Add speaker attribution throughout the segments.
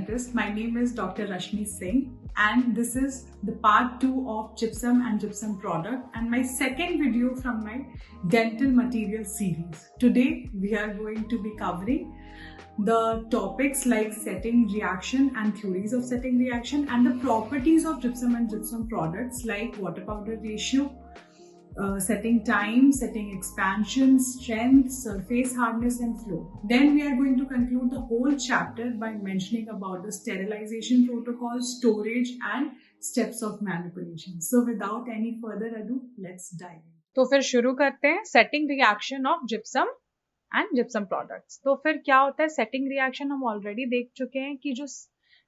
Speaker 1: scientist. My name is Dr. Rashmi Singh, and this is the part 2 of gypsum and gypsum product and my second video from my dental material series. Today we are going to be covering the topics like setting reaction and theories of setting reaction and the properties of gypsum and gypsum products like water powder ratio, setting time, setting expansion, strength, surface hardness and flow. Then we are going to conclude the whole chapter by mentioning about the sterilization protocol, storage and steps of manipulation. So without any further ado, let's dive in.
Speaker 2: तो फिर शुरू करते हैं setting reaction of gypsum and gypsum products. तो फिर क्या होता है सेटिंग रिएक्शन, हम ऑलरेडी देख चुके हैं कि जो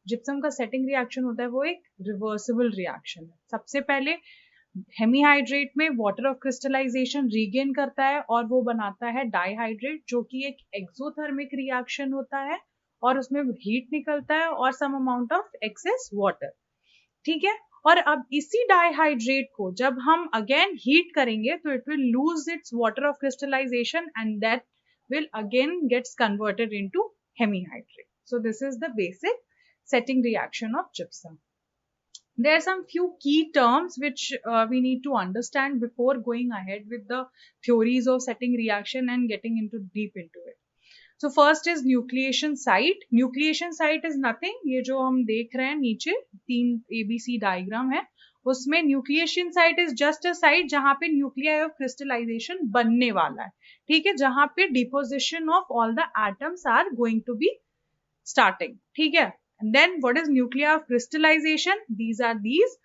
Speaker 2: जिप्सम का सेटिंग रिएक्शन होता है वो एक रिवर्सिबल रिएक्शन है. सबसे पहले हेमीहाइड्रेट में वाटर ऑफ क्रिस्टलाइजेशन रीगेन करता है और वो बनाता है डाईहाइड्रेट, जो कि एक एक्सोथर्मिक रिएक्शन होता है और उसमें हीट निकलता है और some amount of excess water. ठीक है. और अब इसी डाईहाइड्रेट को जब हम अगेन हीट करेंगे तो it will lose its water of crystallization and that will again gets converted into hemihydrate. So this is the basic setting reaction of gypsum. There are some few key terms which we need to understand before going ahead with the theories of setting reaction and getting into deep into it. So first is nucleation site. Nucleation site is nothing, ये जो हम देख रहे हैं नीचे 3 ABC diagram है, उसमें nucleation site is just a site जहां पे न्यूक्लियाई ऑफ क्रिस्टलाइजेशन बनने वाला है. ठीक है. जहां पे deposition of all the atoms are going to be starting. ठीक है. And then what is nuclei of crystallization? These are these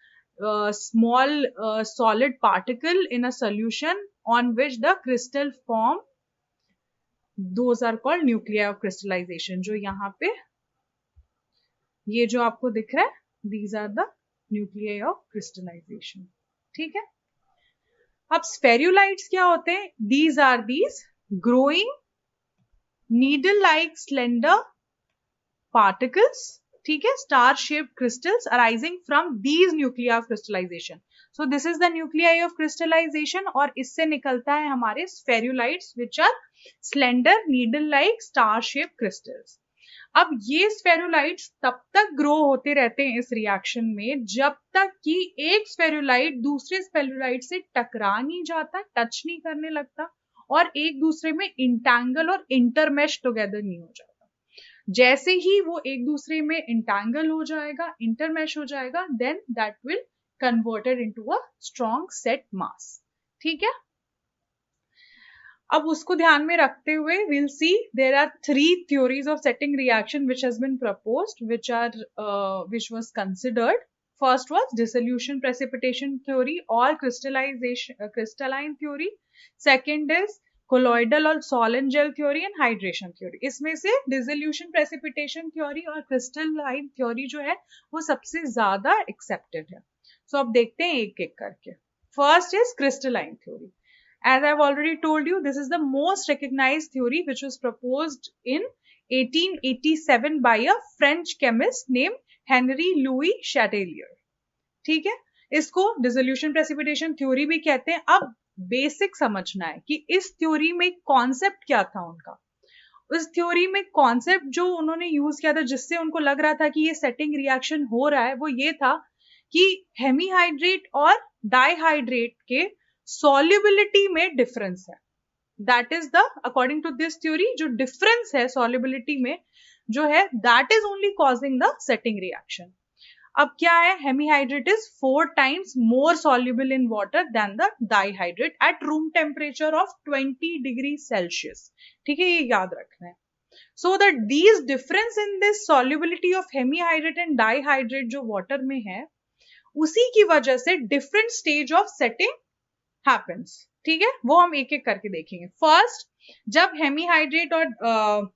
Speaker 2: small solid particle in a solution on which the crystal form. Those are called nuclei of crystallization. जो यहाँ पे ये जो आपको दिख रहा है, these are the nuclei of crystallization. ठीक है. अब स्फेरुलाइट्स क्या होते हैं? These are these growing needle like slender particles. ठीक है. Star shaped crystals arising from these nuclei of crystallization. So this is the nuclei of crystallization और इससे निकलता है हमारे spherulites which are slender needle like star shaped crystals. अब ये स्फेरुलाइट्स तब तक ग्रो होते रहते हैं इस रिएक्शन में जब तक कि एक स्फेरुलाइट दूसरे स्फेरुलाइट से टकरा नहीं जाता, टच नहीं करने लगता और एक दूसरे में इंटैंगल और इंटरमेश टुगेदर नहीं हो जाता. जैसे ही वो एक दूसरे में इंटैंगल हो जाएगा, इंटरमेश हो जाएगा, then that will converted into a strong set mass. ठीक है. अब उसको ध्यान में रखते हुए we'll see there are 3 theories of setting reaction which has been proposed, which was considered. First was dissolution precipitation theory or crystalline theory. Second is colloidal or solid gel theory and hydration theory. इसमें से dissolution precipitation theory और crystalline theory जो है वो सबसे ज्यादा accepted है. So अब देखते हैं एक एक करके. First is crystalline theory. As I've already told you, this is the most recognized theory which was proposed in 1887 by a French chemist named Henry Louis Chatelier. ठीक है. इसको dissolution precipitation theory भी कहते हैं. अब बेसिक समझना है कि इस थ्योरी में कॉन्सेप्ट क्या था उनका. उस थ्योरी में कॉन्सेप्ट जो उन्होंने यूज किया था जिससे उनको लग रहा था कि ये सेटिंग रिएक्शन हो रहा है, वो ये था कि हेमीहाइड्रेट और डाईहाइड्रेट के सॉल्युबिलिटी में डिफरेंस है. That is the according to this theory जो डिफरेंस है सॉल्युबिलिटी में जो है, that is only causing the setting reaction. अब क्या है? Hemihydrate is 4 times more soluble in water than the dihydrate at room temperature of 20 degree Celsius. ठीक है. ये याद रखना है. So that these difference in this solubility of hemihydrate and dihydrate जो वाटर में है, उसी की वजह से different stage of setting happens. ठीक है. वो हम एक एक करके देखेंगे. फर्स्ट, जब हेमीहाइड्रेट और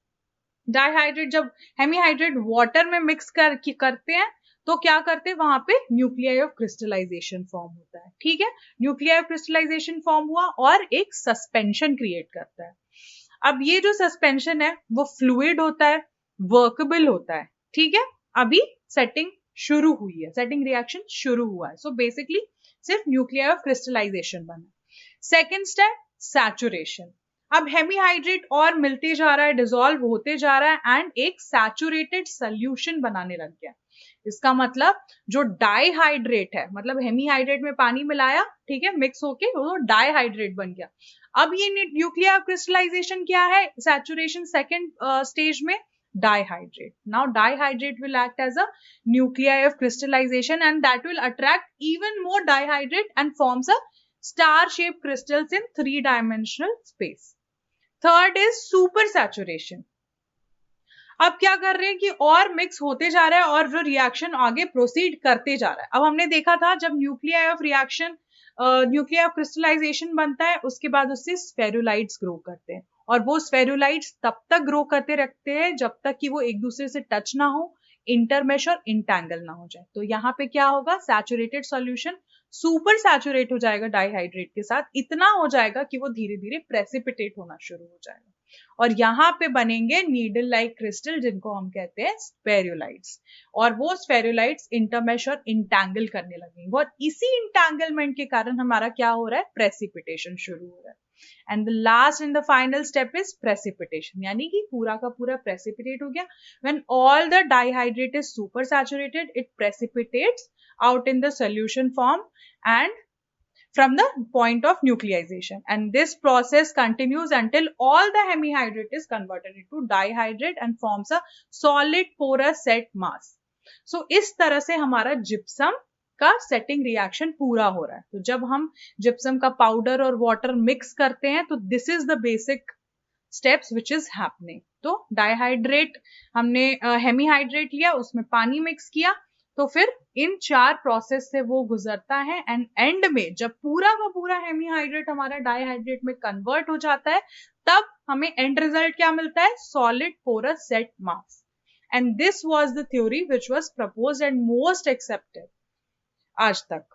Speaker 2: डाईहाइड्रेट, जब हेमीहाइड्रेट वाटर में मिक्स करते हैं तो क्या करते हैं? वहां पे न्यूक्लियाई ऑफ क्रिस्टलाइजेशन फॉर्म होता है. ठीक है. न्यूक्लियाई ऑफ क्रिस्टलाइजेशन फॉर्म हुआ और एक सस्पेंशन क्रिएट करता है. अब ये जो सस्पेंशन है वो फ्लूइड होता है, वर्केबल होता है. ठीक है. अभी सेटिंग शुरू हुई है, सेटिंग रिएक्शन शुरू हुआ है. सो बेसिकली सिर्फ न्यूक्लियाई ऑफ क्रिस्टलाइजेशन बना. Second step saturation. अब हेमीहाइड्रेट और मिलते जा रहा है, डिसॉल्व होते जा रहा है एंड एक सैचुरेटेड सोल्यूशन बनाने लग गया। इसका मतलब जो डाइहाइड्रेट है, मतलब हेमीहाइड्रेट में पानी मिलाया, ठीक है, मिक्स होके वो डाइहाइड्रेट बन गया। अब ये न्यूक्लियर क्रिस्टलाइजेशन क्या है, सैचुरेशन सेकेंड स्टेज में, dihydrate. Now dihydrate will act as a nuclei of crystallization and that will attract even more dihydrate and forms a star-shaped crystals in three-dimensional space. Third is super saturation. अब क्या कर रहे हैं कि और mix होते जा रहा है और जो रिएक्शन आगे प्रोसीड करते जा रहा है। अब हमने देखा था जब nuclei of reaction, nuclei of crystallization बनता है, उसके बाद उससे स्फेरुलाइट्स ग्रो करते हैं और वो स्फेरुलाइट्स तब तक ग्रो करते रखते हैं जब तक कि वो एक दूसरे से टच ना हो, इंटरमेश और इंटैंगल ना हो जाए। तो यहाँ पे क्या होगा, सैचुरेटेड सॉल्यूशन सुपर सैचुरेट हो जाएगा डाइहाइड्रेट के साथ, इतना हो जाएगा कि वो धीरे धीरे प्रेसिपिटेट होना शुरू हो जाएगा और यहाँ पे बनेंगे नीडल लाइक क्रिस्टल जिनको हम कहते हैं स्फेरुलाइट्स, और वो स्फेरुलाइट्स इंटरमेश और इंटैंगल करने लगेंगे और इसी इंटैंगलमेंट के कारण हमारा क्या हो रहा है, प्रेसिपिटेशन शुरू हो रहा है। And the last and the final step is precipitation, यानी कि पूरा का पूरा प्रेसिपिटेट हो गया। When all the dihydrate is super saturated, it precipitates out in the solution form and from the point of nucleization, and this process continues until all the hemihydrate is converted into dihydrate and forms a solid porous set mass. So इस तरह से हमारा gypsum का setting reaction पूरा हो रहा है। तो जब हम जिप्सम का पाउडर और वाटर मिक्स करते हैं तो this is the basic steps which is happening. तो डाइहाइड्रेट हमने हेमीहाइड्रेट लिया, उसमें पानी मिक्स किया, तो फिर इन 4 प्रोसेस से वो गुजरता है एंड एंड में जब पूरा का पूरा हेमीहाइड्रेट हमारा डाइहाइड्रेट में कन्वर्ट हो जाता है तब हमें एंड रिजल्ट क्या मिलता है, solid porous set mass. And this was the theory which was proposed and most accepted आज तक।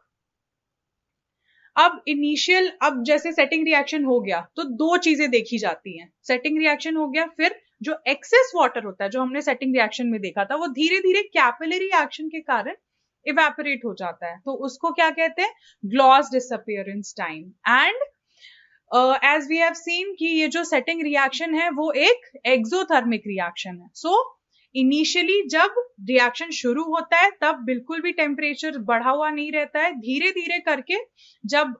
Speaker 2: अब जैसे सेटिंग रिएक्शन हो गया तो 2 चीजें देखी जाती हैं, सेटिंग रिएक्शन हो गया, फिर जो एक्सेस वाटर होता है जो हमने सेटिंग रिएक्शन में देखा था वो धीरे धीरे कैपिलरी एक्शन के कारण इवेपोरेट हो जाता है, तो उसको क्या कहते हैं, gloss disappearance time. And as we have seen कि ये जो सेटिंग रिएक्शन है वो एक एक्सोथर्मिक रिएक्शन है। सो इनिशियली जब रिएक्शन शुरू होता है तब बिल्कुल भी टेम्परेचर बढ़ा हुआ नहीं रहता है, धीरे धीरे करके जब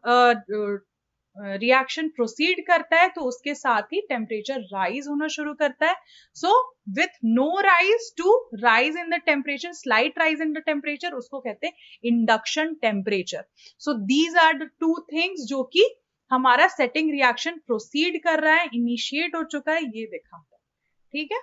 Speaker 2: रिएक्शन प्रोसीड करता है तो उसके साथ ही टेम्परेचर राइज होना शुरू करता है। So with no rise to rise in the temperature, slight rise in the temperature, उसको कहते हैं induction temperature. So these are the 2 things जो कि हमारा सेटिंग रिएक्शन प्रोसीड कर रहा है, इनिशिएट हो चुका है, ये दिखाता है। ठीक है।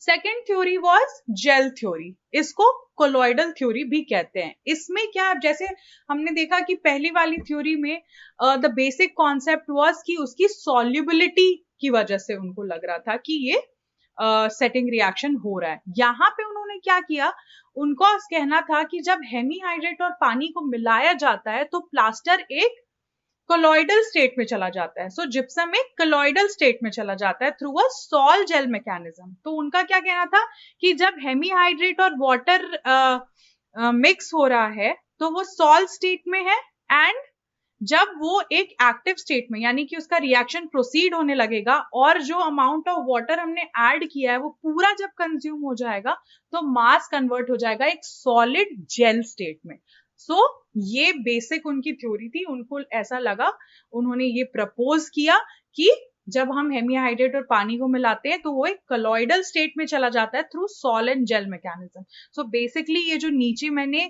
Speaker 2: Second theory was gel theory, इसको कोलॉइडल थ्योरी भी कहते हैं। इसमें क्या, जैसे हमने देखा कि पहली वाली थ्योरी में द बेसिक कॉन्सेप्ट वाज कि उसकी सॉल्युबिलिटी की वजह से उनको लग रहा था कि ये सेटिंग रिएक्शन हो रहा है। यहाँ पे उन्होंने क्या किया, उनको कहना था कि जब हेमीहाइड्रेट और पानी को मिलाया जाता है तो प्लास्टर एक कोलॉइडल स्टेट में चला जाता है। सो जिप्सम एक कोलॉइडल स्टेट में चला जाता है through a sol gel mechanism. तो उनका क्या कहना था कि जब हेमीहाइड्रेट और वाटर मिक्स हो रहा है तो वो सॉल स्टेट में है, एंड जब वो एक एक्टिव स्टेट में, यानी कि उसका रिएक्शन प्रोसीड होने लगेगा और जो अमाउंट ऑफ वाटर हमने ऐड किया है वो पूरा जब कंज्यूम हो जाएगा तो मास कन्वर्ट हो जाएगा एक सॉलिड जेल स्टेट में। सो ये बेसिक उनकी थ्योरी थी। उनको ऐसा लगा, उन्होंने ये प्रपोज किया कि जब हम हेमीहाइड्रेट और पानी को मिलाते हैं तो वो एक कोलॉइडल स्टेट में चला जाता है through sol and gel mechanism. So basically ये जो नीचे मैंने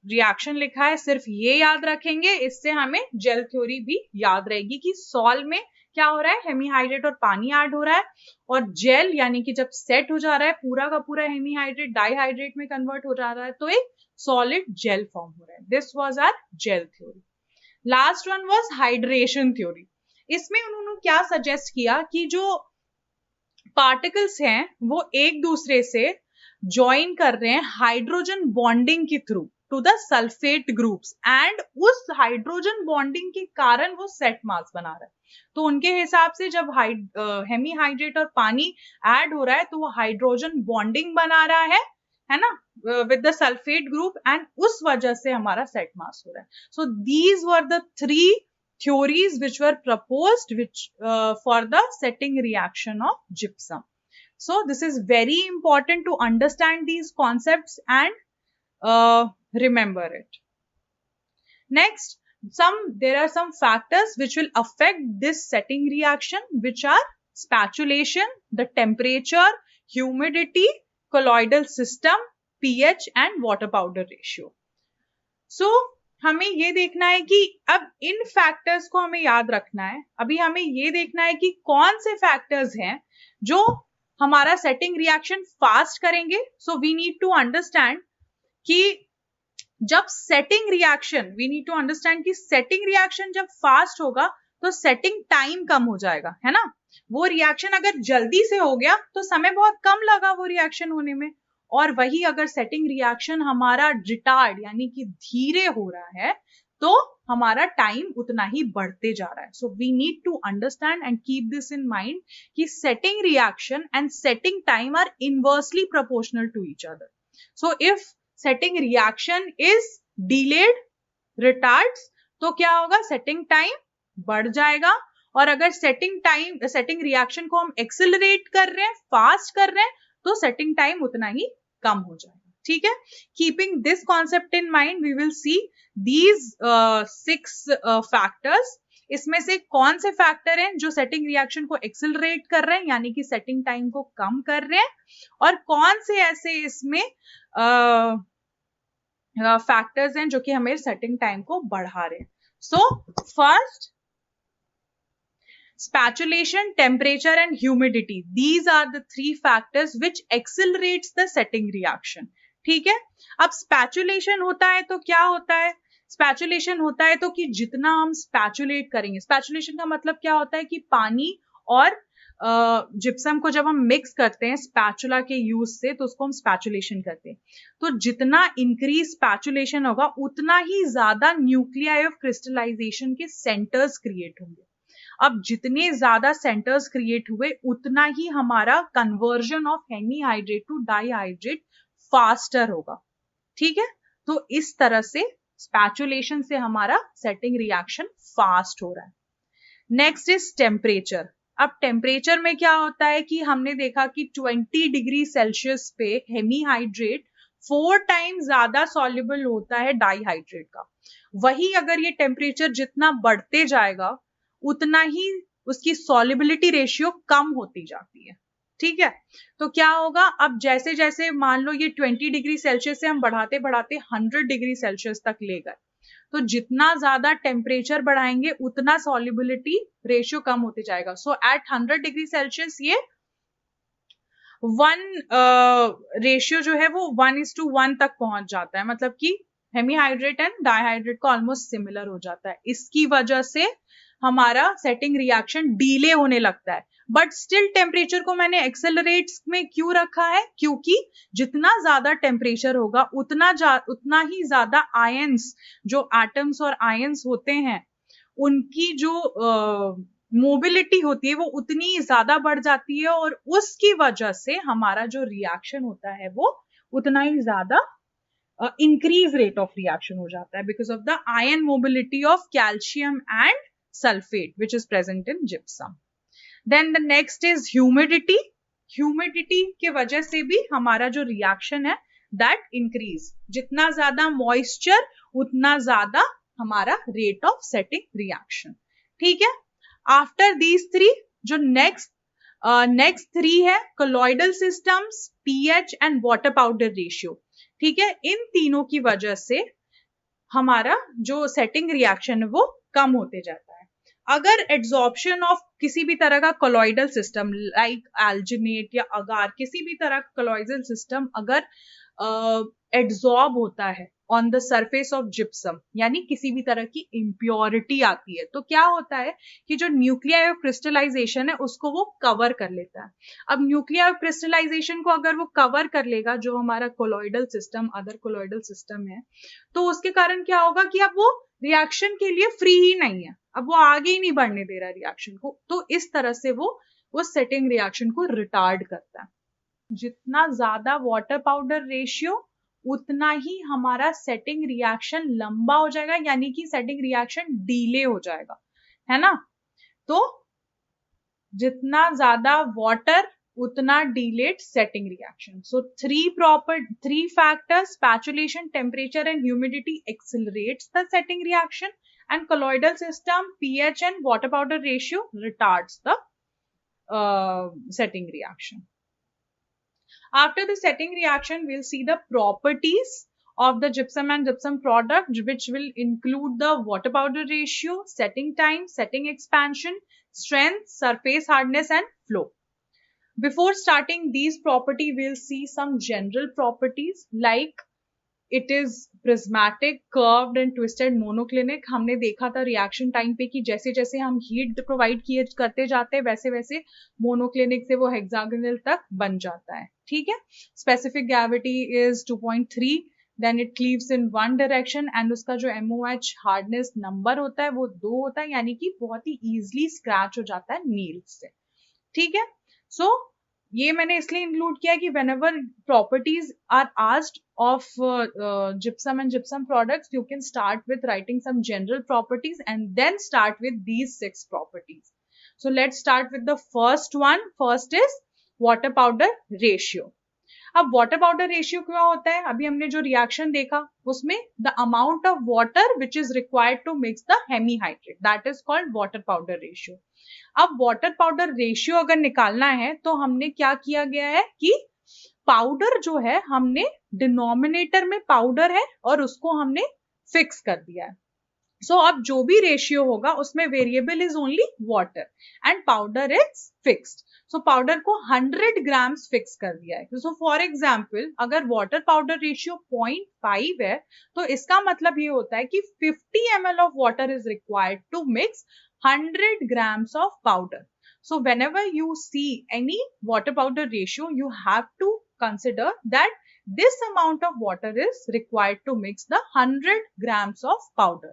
Speaker 2: रिएक्शन लिखा है सिर्फ ये याद रखेंगे, इससे हमें जेल थ्योरी भी याद रहेगी कि सॉल में क्या हो रहा है, हेमीहाइड्रेट और पानी ऐड हो रहा है, और जेल यानी कि जब सेट हो जा रहा है पूरा का पूरा हेमीहाइड्रेट डाइहाइड्रेट में कन्वर्ट हो जा रहा है तो एक सॉलिड जेल फॉर्म हो रहा है। This was our gel theory. Last one was hydration theory. इसमें उन्होंने क्या सजेस्ट किया कि जो पार्टिकल्स हैं वो एक दूसरे से ज्वाइन कर रहे हैं हाइड्रोजन बॉन्डिंग के through to the sulphate groups, and उस हाइड्रोजन बॉन्डिंग के कारण वो सेट मास बना रहा है। तो उनके हिसाब से जब हेमीहाइड्रेट और पानी ऐड हो रहा है तो वो हाइड्रोजन बॉन्डिंग बना रहा है ना, with the sulphate group, and उस वजह से हमारा सेट मास हो रहा है। So these were the 3 theories which were proposed for the setting reaction of gypsum. So this is very important to understand these concepts and remember it. Next, there are some factors which will affect this setting reaction, which are spatulation, the temperature, humidity, colloidal system, pH and water powder ratio. So हमें ये देखना है कि अब इन factors को हमें याद रखना है. अभी हमें ये देखना है कि कौन से फैक्टर्स हैं जो हमारा सेटिंग रिएक्शन फास्ट करेंगे. So we need to understand कि जब setting reaction, we need to understand कि सेटिंग रिएक्शन जब फास्ट होगा तो सेटिंग टाइम कम हो जाएगा, है ना. वो रिएक्शन अगर जल्दी से हो गया तो समय बहुत कम लगा वो रिएक्शन होने में, और वही अगर सेटिंग रिएक्शन हमारा रिटार्ड यानी कि धीरे हो रहा है तो हमारा टाइम उतना ही बढ़ते जा रहा है. So we need to understand and keep this in mind कि setting reaction and setting time are inversely proportional to each other. So if setting reaction is delayed, retards, तो क्या होगा, सेटिंग टाइम बढ़ जाएगा. और अगर सेटिंग रिएक्शन को हम एक्सेलरेट कर रहे हैं, फास्ट कर रहे हैं, तो सेटिंग टाइम उतना ही कम हो जाएगा. ठीक है. Keeping this concept in mind we will see these 6 factors. इसमें से कौन से फैक्टर हैं जो सेटिंग रिएक्शन को एक्सेलरेट कर रहे हैं यानी कि सेटिंग टाइम को कम कर रहे हैं, और कौन से ऐसे इसमें फैक्टर्स हैं जो कि हमें सेटिंग टाइम को बढ़ा रहे हैं. So first, spatulation, temperature and humidity. These are the 3 factors which accelerates the setting reaction. ठीक है. अब spatulation होता है तो क्या होता है? Spatulation होता है तो कि जितना हम spatulate करेंगे, spatulation का मतलब क्या होता है कि पानी और जिप्सम को जब हम मिक्स करते हैं स्पैचुला के यूज से तो उसको हम स्पैचुलेशन करते हैं. तो जितना इंक्रीज स्पैचुलेशन होगा उतना ही ज्यादा न्यूक्लियाई ऑफ क्रिस्टलाइजेशन के सेंटर्स क्रिएट होंगे. अब जितने ज्यादा सेंटर्स क्रिएट हुए उतना ही हमारा conversion of hemihydrate to dihydrate faster होगा. ठीक है. तो इस तरह से स्पैचुलेशन से हमारा सेटिंग रिएक्शन फास्ट हो रहा है. Next is temperature. अब टेम्परेचर में क्या होता है कि हमने देखा कि 20 डिग्री सेल्सियस पे हेमीहाइड्रेट 4 टाइम्स ज्यादा सॉल्युबल होता है डाईहाइड्रेट का. वही अगर ये टेम्परेचर जितना बढ़ते जाएगा उतना ही उसकी सॉल्युबिलिटी रेशियो कम होती जाती है. ठीक है. तो क्या होगा, अब जैसे जैसे मान लो ये 20 डिग्री सेल्सियस से हम बढ़ाते बढ़ाते 100 डिग्री सेल्सियस तक ले गए, तो जितना ज्यादा टेम्परेचर बढ़ाएंगे उतना सॉल्युबिलिटी रेशियो कम होते जाएगा. सो एट 100 डिग्री सेल्सियस ये 1 रेशियो जो है वो 1:1 तक पहुंच जाता है. मतलब कि हेमीहाइड्रेट एंड डाईहाइड्रेट को ऑलमोस्ट सिमिलर हो जाता है. इसकी वजह से हमारा सेटिंग रिएक्शन डीले होने लगता है. बट स्टिल टेम्परेचर को मैंने एक्सेलरेट्स में क्यों रखा है, क्योंकि जितना ज्यादा टेम्परेचर होगा उतना ही ज्यादा आयंस, जो एटम्स और आयंस होते हैं उनकी जो मोबिलिटी होती है वो उतनी ज्यादा बढ़ जाती है, और उसकी वजह से हमारा जो रिएक्शन होता है वो उतना ही ज्यादा इंक्रीज रेट ऑफ रिएक्शन हो जाता है, because of the ion mobility of calcium and sulfate which is present in gypsum. Then the next is humidity. Humidity के वजह से भी हमारा जो reaction है that increase. जितना ज्यादा moisture उतना ज्यादा हमारा rate of setting reaction. ठीक है. After these 3 जो next 3 है colloidal systems, pH and water powder ratio. ठीक है. इन तीनों की वजह से हमारा जो setting reaction है वो कम होते जाता है. अगर एड्सॉर्प्शन ऑफ किसी भी तरह का कोलॉइडल सिस्टम लाइक एल्जिनेट या अगार, किसी भी तरह का कोलॉइडल सिस्टम अगर एड्सॉर्ब होता है on the surface of gypsum, यानी किसी भी तरह की इम्प्योरिटी आती है, तो क्या होता है कि जो न्यूक्लियाई ऑफ क्रिस्टलाइजेशन है उसको वो कवर कर लेता है. अब न्यूक्लियाई ऑफ क्रिस्टलाइजेशन को अगर वो कवर कर लेगा, जो हमारा colloidal system, other colloidal system है, तो उसके कारण क्या होगा कि अब वो रिएक्शन के लिए फ्री ही नहीं है, अब वो आगे ही नहीं बढ़ने दे रहा रिएक्शन को. तो इस तरह से वो सेटिंग रिएक्शन को रिटार्ड करता है. जितना ज्यादा वाटर पाउडर रेशियो उतना ही हमारा सेटिंग रिएक्शन लंबा हो जाएगा, यानी कि सेटिंग रिएक्शन डीले हो जाएगा. है ना। तो जितना ज्यादा वाटर उतना delayed setting reaction. So three factors: spatulation, temperature and humidity accelerates the setting reaction, and colloidal system, pH and water powder ratio retards the setting reaction. After the setting reaction, we'll see the properties of the gypsum and gypsum product, which will include the water powder ratio, setting time, setting expansion, strength, surface hardness and flow. Before starting these properties, we'll see some general properties like it is prismatic, curved and twisted monoclinic. हमने देखा था reaction time पे कि जैसे जैसे हम heat provide किए करते जाते हैं वैसे वैसे मोनोक्लिनिक से वो हेक्सागोनल तक बन जाता है, ठीक है। Specific gravity is 2.3, then it cleaves in one direction and उसका जो MOH हार्डनेस नंबर होता है वो 2 होता है, यानी कि बहुत ही इजिली स्क्रैच हो जाता है नील्स से, ठीक है। सो ये मैंने इसलिए इंक्लूड किया कि whenever properties are asked of gypsum and gypsum products, you can start with writing some general properties and then start with these 6 properties. So let's start with the first one. First is water powder ratio. अब water powder ratio क्या होता है? अभी हमने जो reaction देखा उसमें the amount of water which is required to mix the hemihydrate, that is called water powder ratio. अब वाटर पाउडर रेशियो अगर निकालना है तो हमने क्या किया गया है कि पाउडर जो है हमने डिनोमिनेटर में पाउडर है और उसको हमने फिक्स कर दिया है। सो अब जो भी रेशियो होगा उसमें variable is only water and powder is fixed. So powder को 100 ग्राम्स फिक्स कर दिया है। सो फॉर एग्जाम्पल अगर वाटर पाउडर रेशियो 0.5 है तो इसका मतलब ये होता है कि 50 ml of water is required to mix 100 grams of powder. So whenever you see any water powder ratio, you have to consider that this amount of water is required to mix the 100 grams of powder.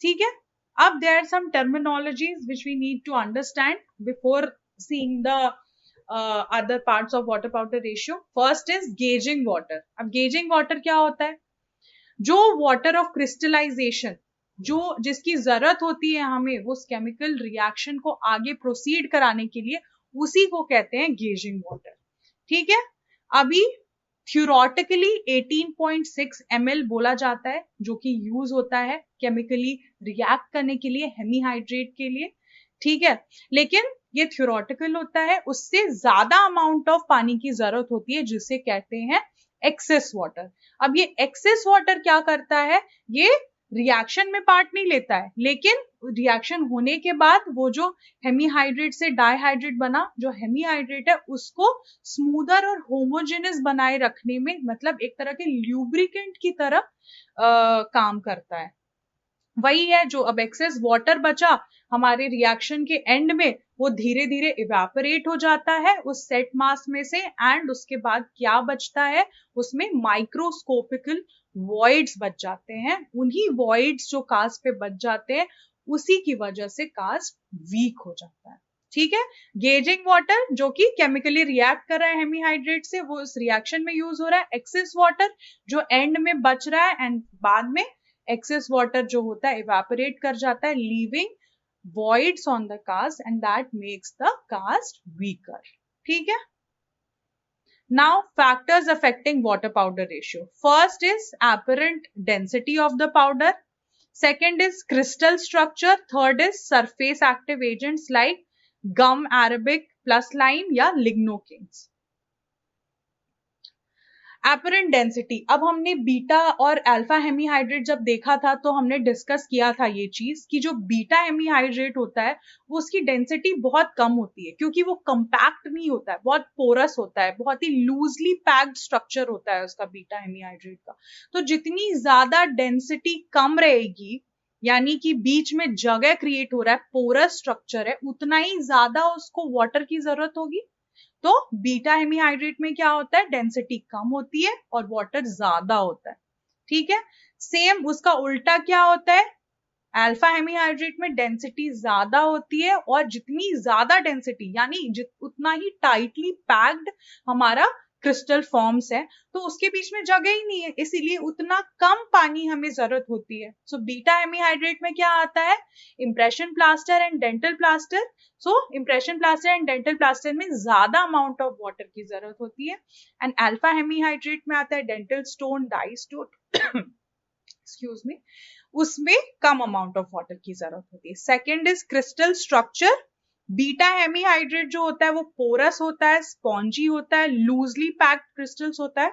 Speaker 2: ठीक है? अब there are some terminologies which we need to understand before seeing the other parts of water powder ratio. First is gauging water. अब gauging water क्या होता है? जो water of crystallization जो जिसकी जरूरत होती है हमें उस केमिकल रिएक्शन को आगे प्रोसीड कराने के लिए, उसी को कहते हैं गेजिंग वाटर, ठीक है। अभी थ्योरेटिकली 18.6 ml बोला जाता है जो कि यूज होता है केमिकली रिएक्ट करने के लिए हेमीहाइड्रेट के लिए, ठीक है। लेकिन ये थ्योरेटिकल होता है, उससे ज्यादा अमाउंट ऑफ पानी की जरूरत होती है जिसे कहते हैं एक्सेस वाटर। अब ये एक्सेस वाटर क्या करता है? ये रिएक्शन में पार्ट नहीं लेता है, लेकिन रिएक्शन होने के बाद वो जो हेमीहाइड्रेट से डाइहाइड्रेट बना जो हेमीहाइड्रेट है उसको स्मूदर और होमोजेनस बनाए रखने में, मतलब एक तरह के ल्यूब्रिकेंट की तरह काम करता है। वही है जो अब एक्सेस वाटर बचा हमारे रिएक्शन के एंड में, वो धीरे धीरे इवेपोरेट हो जाता है उस सेट मास में से, एंड उसके बाद क्या बचता है उसमें माइक्रोस्कोपिकल वॉइड्स बच जाते हैं। उन्हीं वॉइड्स जो कास्ट पे बच जाते हैं उसी की वजह से कास्ट वीक हो जाता है, ठीक है। गेजिंग वाटर जो कि केमिकली रिएक्ट कर रहा है हेमीहाइड्रेट से, वो उस रिएक्शन में यूज हो रहा है। एक्सेस वाटर जो एंड में बच रहा है एंड बाद में एक्सेस वाटर जो होता है इवेपोरेट कर जाता है, leaving voids on the cast, and that makes the cast weaker, ठीक है। Now factors affecting water powder ratio. First is apparent density of the powder. Second is crystal structure. Third is surface active agents like gum arabic plus lime या lignocane. Apparent density, अब हमने beta और alpha hemihydrate जब देखा था तो हमने discuss किया था ये चीज कि जो बीटा हेमीहाइड्रेट होता है वो उसकी डेंसिटी बहुत कम होती है क्योंकि वो कंपैक्ट नहीं होता है, बहुत पोरस होता है, बहुत ही लूजली पैक्ड स्ट्रक्चर होता है उसका बीटा हेमीहाइड्रेट का। तो जितनी ज्यादा डेंसिटी कम रहेगी, यानी कि बीच में जगह क्रिएट हो रहा है, पोरस स्ट्रक्चर है, उतना ही ज्यादा उसको वाटर की जरूरत होगी। तो बीटा हेमीहाइड्रेट में क्या होता है? डेंसिटी कम होती है और वाटर ज्यादा होता है, ठीक है। सेम उसका उल्टा क्या होता है? अल्फा हेमीहाइड्रेट में डेंसिटी ज्यादा होती है और जितनी ज्यादा डेंसिटी यानी उतना ही टाइटली पैक्ड हमारा क्रिस्टल फॉर्म्स है, तो उसके बीच में जगह ही नहीं है, इसीलिए उतना कम पानी हमें जरूरत होती है. सो बीटा हेमीहाइड्रेट में क्या आता है, impression plaster and dental plaster. So impression plaster and dental plaster में ज्यादा अमाउंट ऑफ वाटर की जरूरत होती है. एंड अल्फा हेमीहाइड्रेट में आता है dental stone, die stone, excuse me, उसमें कम अमाउंट ऑफ वाटर की जरूरत होती है. Second is crystal structure. Beta hemihydrate जो होता है वो पोरस होता है, स्पॉन्जी होता है, लूजली पैक्ड क्रिस्टल्स होता है,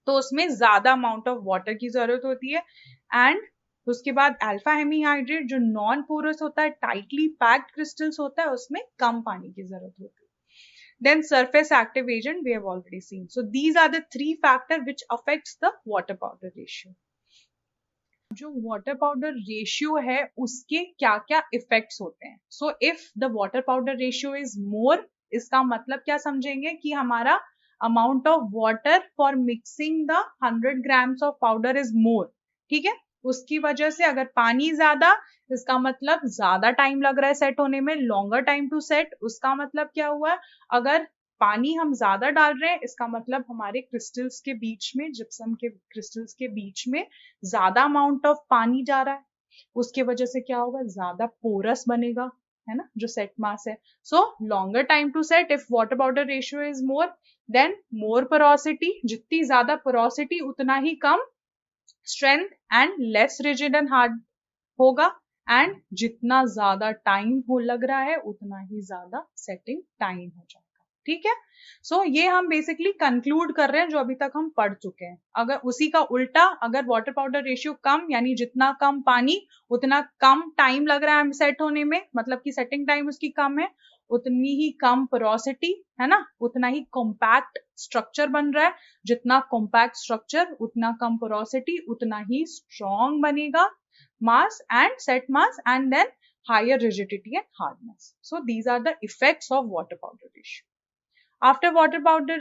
Speaker 2: तो उसमें ज्यादा अमाउंट ऑफ वाटर की जरूरत होती है. एंड उसके बाद अल्फा हेमीहाइड्रेट जो नॉन पोरस होता है, टाइटली पैक्ड क्रिस्टल्स होता है, उसमें कम पानी की जरूरत होती है. Then surface active agent we have already seen. So these are the three factors which affects the water powder ratio. जो वाटर पाउडर रेशियो है उसके क्या क्या इफेक्ट्स होते हैं. So if the water powder ratio is मोर, इसका मतलब क्या समझेंगे कि हमारा amount of water for mixing the 100 grams of powder is more. ठीक है, उसकी वजह से अगर पानी ज्यादा, इसका मतलब ज्यादा टाइम लग रहा है सेट होने में, लॉन्गर टाइम टू सेट. उसका मतलब क्या हुआ, अगर पानी हम ज्यादा डाल रहे हैं, इसका मतलब हमारे क्रिस्टल्स के बीच में, जिप्सम के क्रिस्टल्स के बीच में ज्यादा अमाउंट ऑफ पानी जा रहा है. उसके वजह से क्या होगा, ज्यादा पोरस बनेगा, है ना, जो सेट मास है. So longer time to set if water powder ratio is more, then more porosity. जितनी ज्यादा पोरोसिटी उतना ही कम strength and less rigid and hard होगा. एंड जितना ज्यादा टाइम हो लग रहा है उतना ही ज्यादा सेटिंग टाइम हो जाएगा. ठीक है, सो ये हम बेसिकली कंक्लूड कर रहे हैं जो अभी तक हम पढ़ चुके हैं. अगर उसी का उल्टा, अगर वाटर पाउडर रेशियो कम, यानी जितना कम पानी उतना कम टाइम लग रहा है सेट होने में, मतलब कि सेटिंग टाइम उसकी कम है, उतनी ही कम पोरोसिटी, है ना, उतना ही कॉम्पैक्ट स्ट्रक्चर बन रहा है. जितना कॉम्पैक्ट स्ट्रक्चर उतना कम पोरोसिटी, उतना ही स्ट्रॉन्ग बनेगा mass and set mass, and then higher rigidity and hardness. So these are the effects of water powder ratio. After water powder,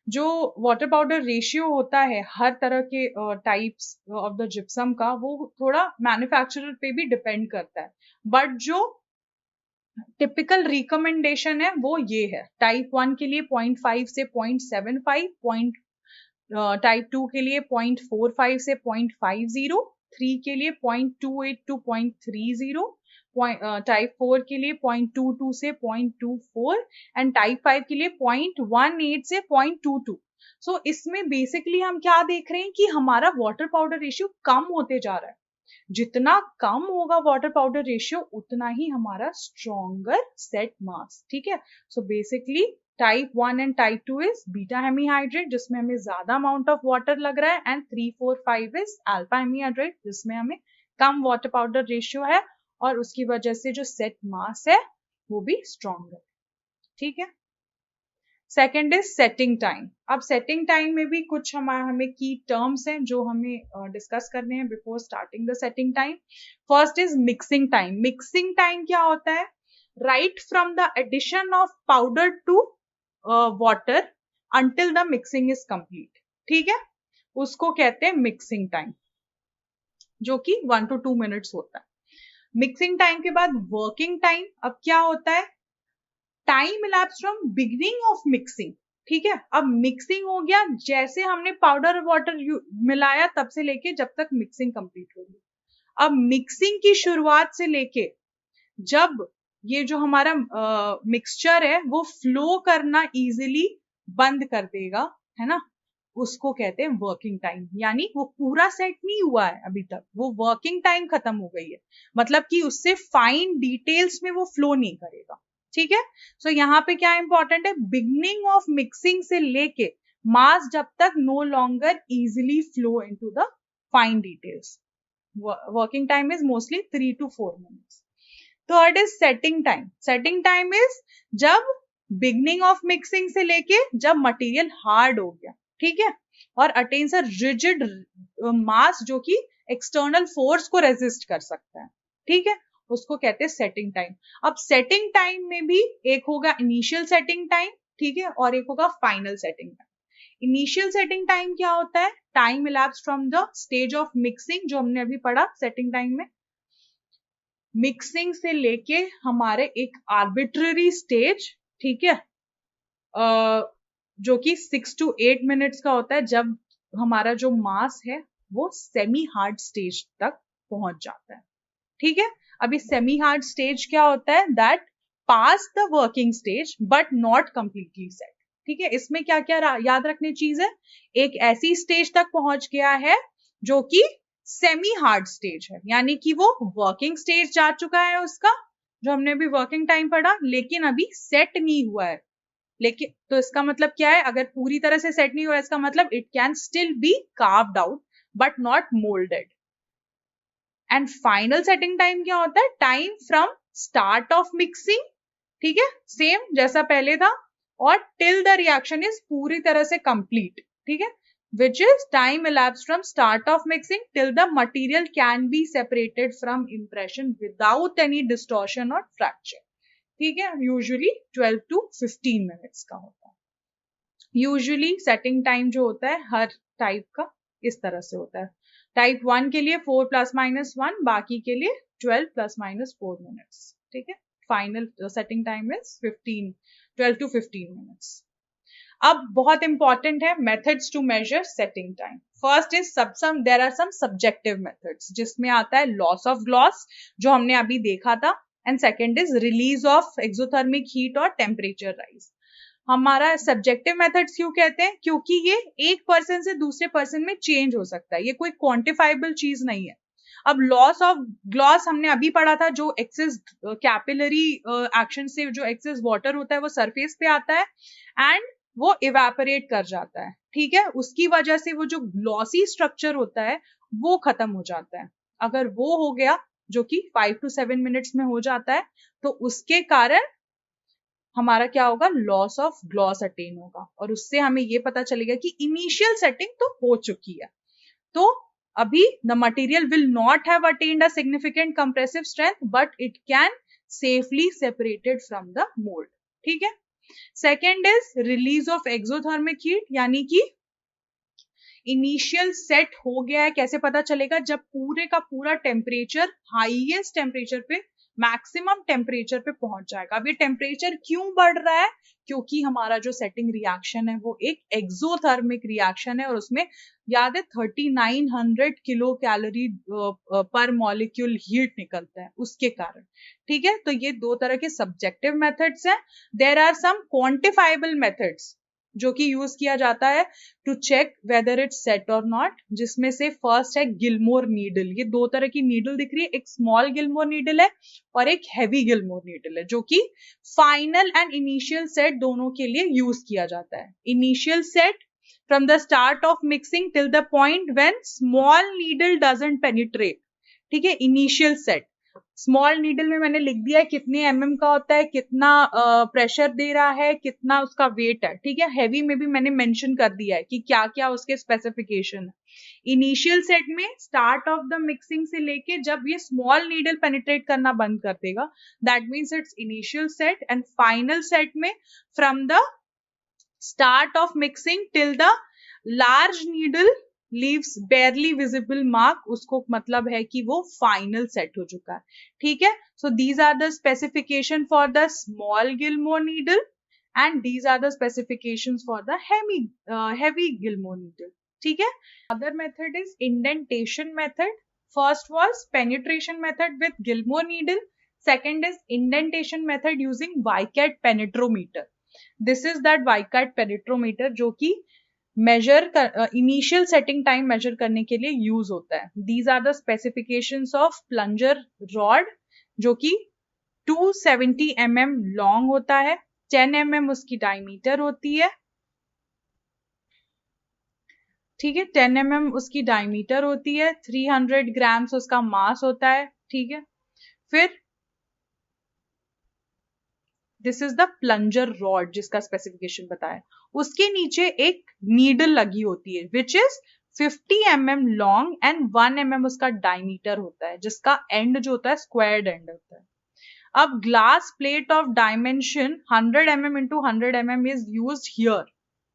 Speaker 2: जो वाटर पाउडर रेशियो होता है हर तरह के टाइप्स ऑफ द जिप्सम का, वो थोड़ा मैन्युफैक्चरर पे भी डिपेंड करता है. बट जो टिपिकल रिकमेंडेशन है वो ये है, टाइप 1 के लिए 0.5 से 0.75, टाइप 2 के लिए 0.45 से 0.50, 3 के लिए 0.28 टू 0.30, टाइप 4 के लिए 0.22 से 0.24 एंड टाइप 5 के लिए 0.18 से 0.22. सो इसमें बेसिकली हम क्या देख रहे हैं कि हमारा वाटर पाउडर रेशियो कम होते जा रहा है. जितना कम होगा वाटर पाउडर रेशियो उतना ही हमारा स्ट्रॉन्गर सेट मास. ठीक है, so basically type 1 and type 2 is beta hemihydrate, जिसमें हमें ज्यादा अमाउंट ऑफ वाटर लग रहा है, एंड 3, 4, 5 इज अल्फा हेमीहाइड्रेट, जिसमें हमें कम वाटर पाउडर रेशियो है और उसकी वजह से जो सेट मास है वो भी स्ट्रॉन्गर. ठीक है, सेकेंड इज सेटिंग टाइम. अब सेटिंग टाइम में भी कुछ हमें की टर्म्स हैं जो हमें डिस्कस करने हैं before starting the setting time. First is mixing time. Mixing time क्या होता है, right from the addition of powder to water until the mixing is complete. ठीक है, उसको कहते हैं मिक्सिंग टाइम, जो कि 1 to 2 मिनट्स होता है. मिक्सिंग टाइम के बाद वर्किंग टाइम. अब क्या होता है, time elapse from beginning of mixing. ठीक है, अब मिक्सिंग हो गया, जैसे हमने पाउडर और वाटर मिलाया तब से लेके जब तक मिक्सिंग कंप्लीट होगी. अब मिक्सिंग की शुरुआत से लेके जब ये जो हमारा मिक्सचर है वो फ्लो करना इजीली बंद कर देगा, है ना, उसको कहते हैं वर्किंग टाइम. यानी वो पूरा सेट नहीं हुआ है अभी तक, वो वर्किंग टाइम खत्म हो गई है, मतलब कि उससे फाइन डिटेल्स में वो फ्लो नहीं करेगा. ठीक है, सो यहाँ पे क्या इंपॉर्टेंट है, बिगनिंग ऑफ मिक्सिंग से लेके मास जब तक no longer easily flow into the fine details. Working time is mostly 3 to 4 minutes. Third is setting time. Setting time is जब बिगनिंग ऑफ मिक्सिंग से लेके जब मटेरियल हार्ड हो गया, ठीक है, और अटेन्स अ रिजिड मास जो कि एक्सटर्नल फोर्स को रेजिस्ट कर सकता है. ठीक है, उसको कहते हैं सेटिंग टाइम. अब सेटिंग टाइम में भी एक होगा इनिशियल सेटिंग टाइम, ठीक है, और एक होगा final setting time. Initial setting time क्या होता है, time elapse from the stage of mixing, जो हमने अभी पढ़ा सेटिंग टाइम में. मिक्सिंग से लेके हमारे एक आर्बिट्ररी स्टेज, ठीक है, जो कि 6 to 8 मिनट्स का होता है, जब हमारा जो मास है वो सेमी हार्ड स्टेज तक पहुंच जाता है। ठीक है, अभी सेमी हार्ड स्टेज क्या होता है? That pass the working stage but not completely set. ठीक है, इसमें क्या क्या याद रखने चीज है? एक ऐसी स्टेज तक पहुंच गया है जो कि सेमी हार्ड स्टेज है, यानी कि वो वर्किंग स्टेज जा चुका है उसका, जो हमने अभी वर्किंग टाइम पढ़ा, लेकिन अभी सेट नहीं हुआ है। लेकिन तो इसका मतलब क्या है? अगर पूरी तरह से सेट नहीं हुआ, इसका मतलब it can still be carved out but not moulded. And final setting time क्या होता है? Time from start of mixing, ठीक है, सेम जैसा पहले था, और टिल द रिएक्शन इज पूरी तरह से कंप्लीट। ठीक है, which is time elapsed from start of mixing till the material can be separated from impression without any distortion or fracture। ठीक है, यूजुअली 12 to 15 मिनट्स का होता है। यूजुअली सेटिंग टाइम जो होता है हर टाइप का इस तरह से होता है। टाइप 1 के लिए 4 ± 1, बाकी के लिए 12 ± 4 मिनट्स। ठीक है, final setting time is 12 to 15 minutes. अब बहुत इंपॉर्टेंट है methods to measure setting time. First is there are some subjective methods, जिसमें आता है लॉस ऑफ ग्लॉस, जो हमने अभी देखा था, and second is release of exothermic heat और टेम्परेचर राइज। हमारा सब्जेक्टिव मेथड्स क्यों कहते हैं? क्योंकि ये एक पर्सन से दूसरे पर्सन में चेंज हो सकता है, ये कोई क्वांटिफाइबल चीज नहीं है। अब लॉस ऑफ ग्लॉस हमने अभी पढ़ा था, जो एक्सेस कैपिलरी एक्शन से जो एक्सेस वाटर होता है वो सरफेस पे आता है एंड वो इवेपोरेट कर जाता है। ठीक है, उसकी वजह से वो जो ग्लॉसी स्ट्रक्चर होता है वो खत्म हो जाता है। अगर वो हो गया, जो कि 5 to 7 मिनट्स में हो जाता है, तो उसके कारण हमारा क्या होगा? लॉस ऑफ ग्लॉस अटेन होगा, और उससे हमें ये पता चलेगा कि इनिशियल सेटिंग तो हो चुकी है। तो अभी the material will not have attained a significant compressive strength, but it can safely separated from the mold। ठीक है, second is release of exothermic heat, यानी कि इनिशियल सेट हो गया है। कैसे पता चलेगा? जब पूरे का पूरा टेम्परेचर हाईएस्ट टेम्परेचर पे, मैक्सिमम टेम्परेचर पे पहुंच जाएगा। अब ये टेम्परेचर क्यों बढ़ रहा है? क्योंकि हमारा जो सेटिंग रिएक्शन है वो एक एक्सोथर्मिक रिएक्शन है, और उसमें याद है 3900 किलो कैलोरी पर मॉलिक्यूल हीट निकलता है उसके कारण। ठीक है, तो ये दो तरह के सब्जेक्टिव मेथड्स हैं। There are some quantifiable methods जो कि यूज किया जाता है to check whether it's set और नॉट, जिसमें से फर्स्ट है गिलमोर नीडल। ये दो तरह की नीडल दिख रही है, एक स्मॉल गिलमोर नीडल है और एक हैवी गिलमोर नीडल है, जो कि फाइनल एंड इनिशियल सेट दोनों के लिए यूज किया जाता है। Initial set from the start of mixing till the point when small needle doesn't penetrate। ठीक है, इनिशियल सेट स्मॉल नीडल में मैंने लिख दिया है कितने mm का होता है, कितना प्रेशर दे रहा है, कितना उसका वेट है। ठीक है, हैवी में भी मैंने मेंशन कर दिया है कि क्या क्या उसके स्पेसिफिकेशन है। इनिशियल सेट में स्टार्ट ऑफ द मिक्सिंग से लेके जब ये स्मॉल नीडल पेनिट्रेट करना बंद कर देगा, that means it's initial set. And final set में from the start of mixing till the large needle leaves barely visible mark, उसको मतलब है कि वो फाइनल सेट हो चुका है। ठीक है, so these are the specification for the small Gillmore needle and these are the specifications for the heavy Gillmore needle. ठीक है, other method is indentation method. First was penetration method with Gillmore needle, second is indentation method using Vicat penetrometer. This is that Vicat penetrometer जो कि measure initial setting time measure करने के लिए use होता है। These are the specifications of plunger rod, जो कि 270 mm long होता है, 10 mm उसकी डायमीटर होती है। ठीक है, 10 mm उसकी डायमीटर होती है, 300 ग्राम्स उसका मास होता है। ठीक है, फिर this is the plunger rod जिसका स्पेसिफिकेशन बताया। उसके नीचे एक नीडल लगी होती है which is 50 mm long and 1 mm उसका डायमीटर होता है, जिसका एंड जो होता है स्क्वायर्ड एंड होता है। अब glass plate of dimension 100 mm into 100 mm is used here.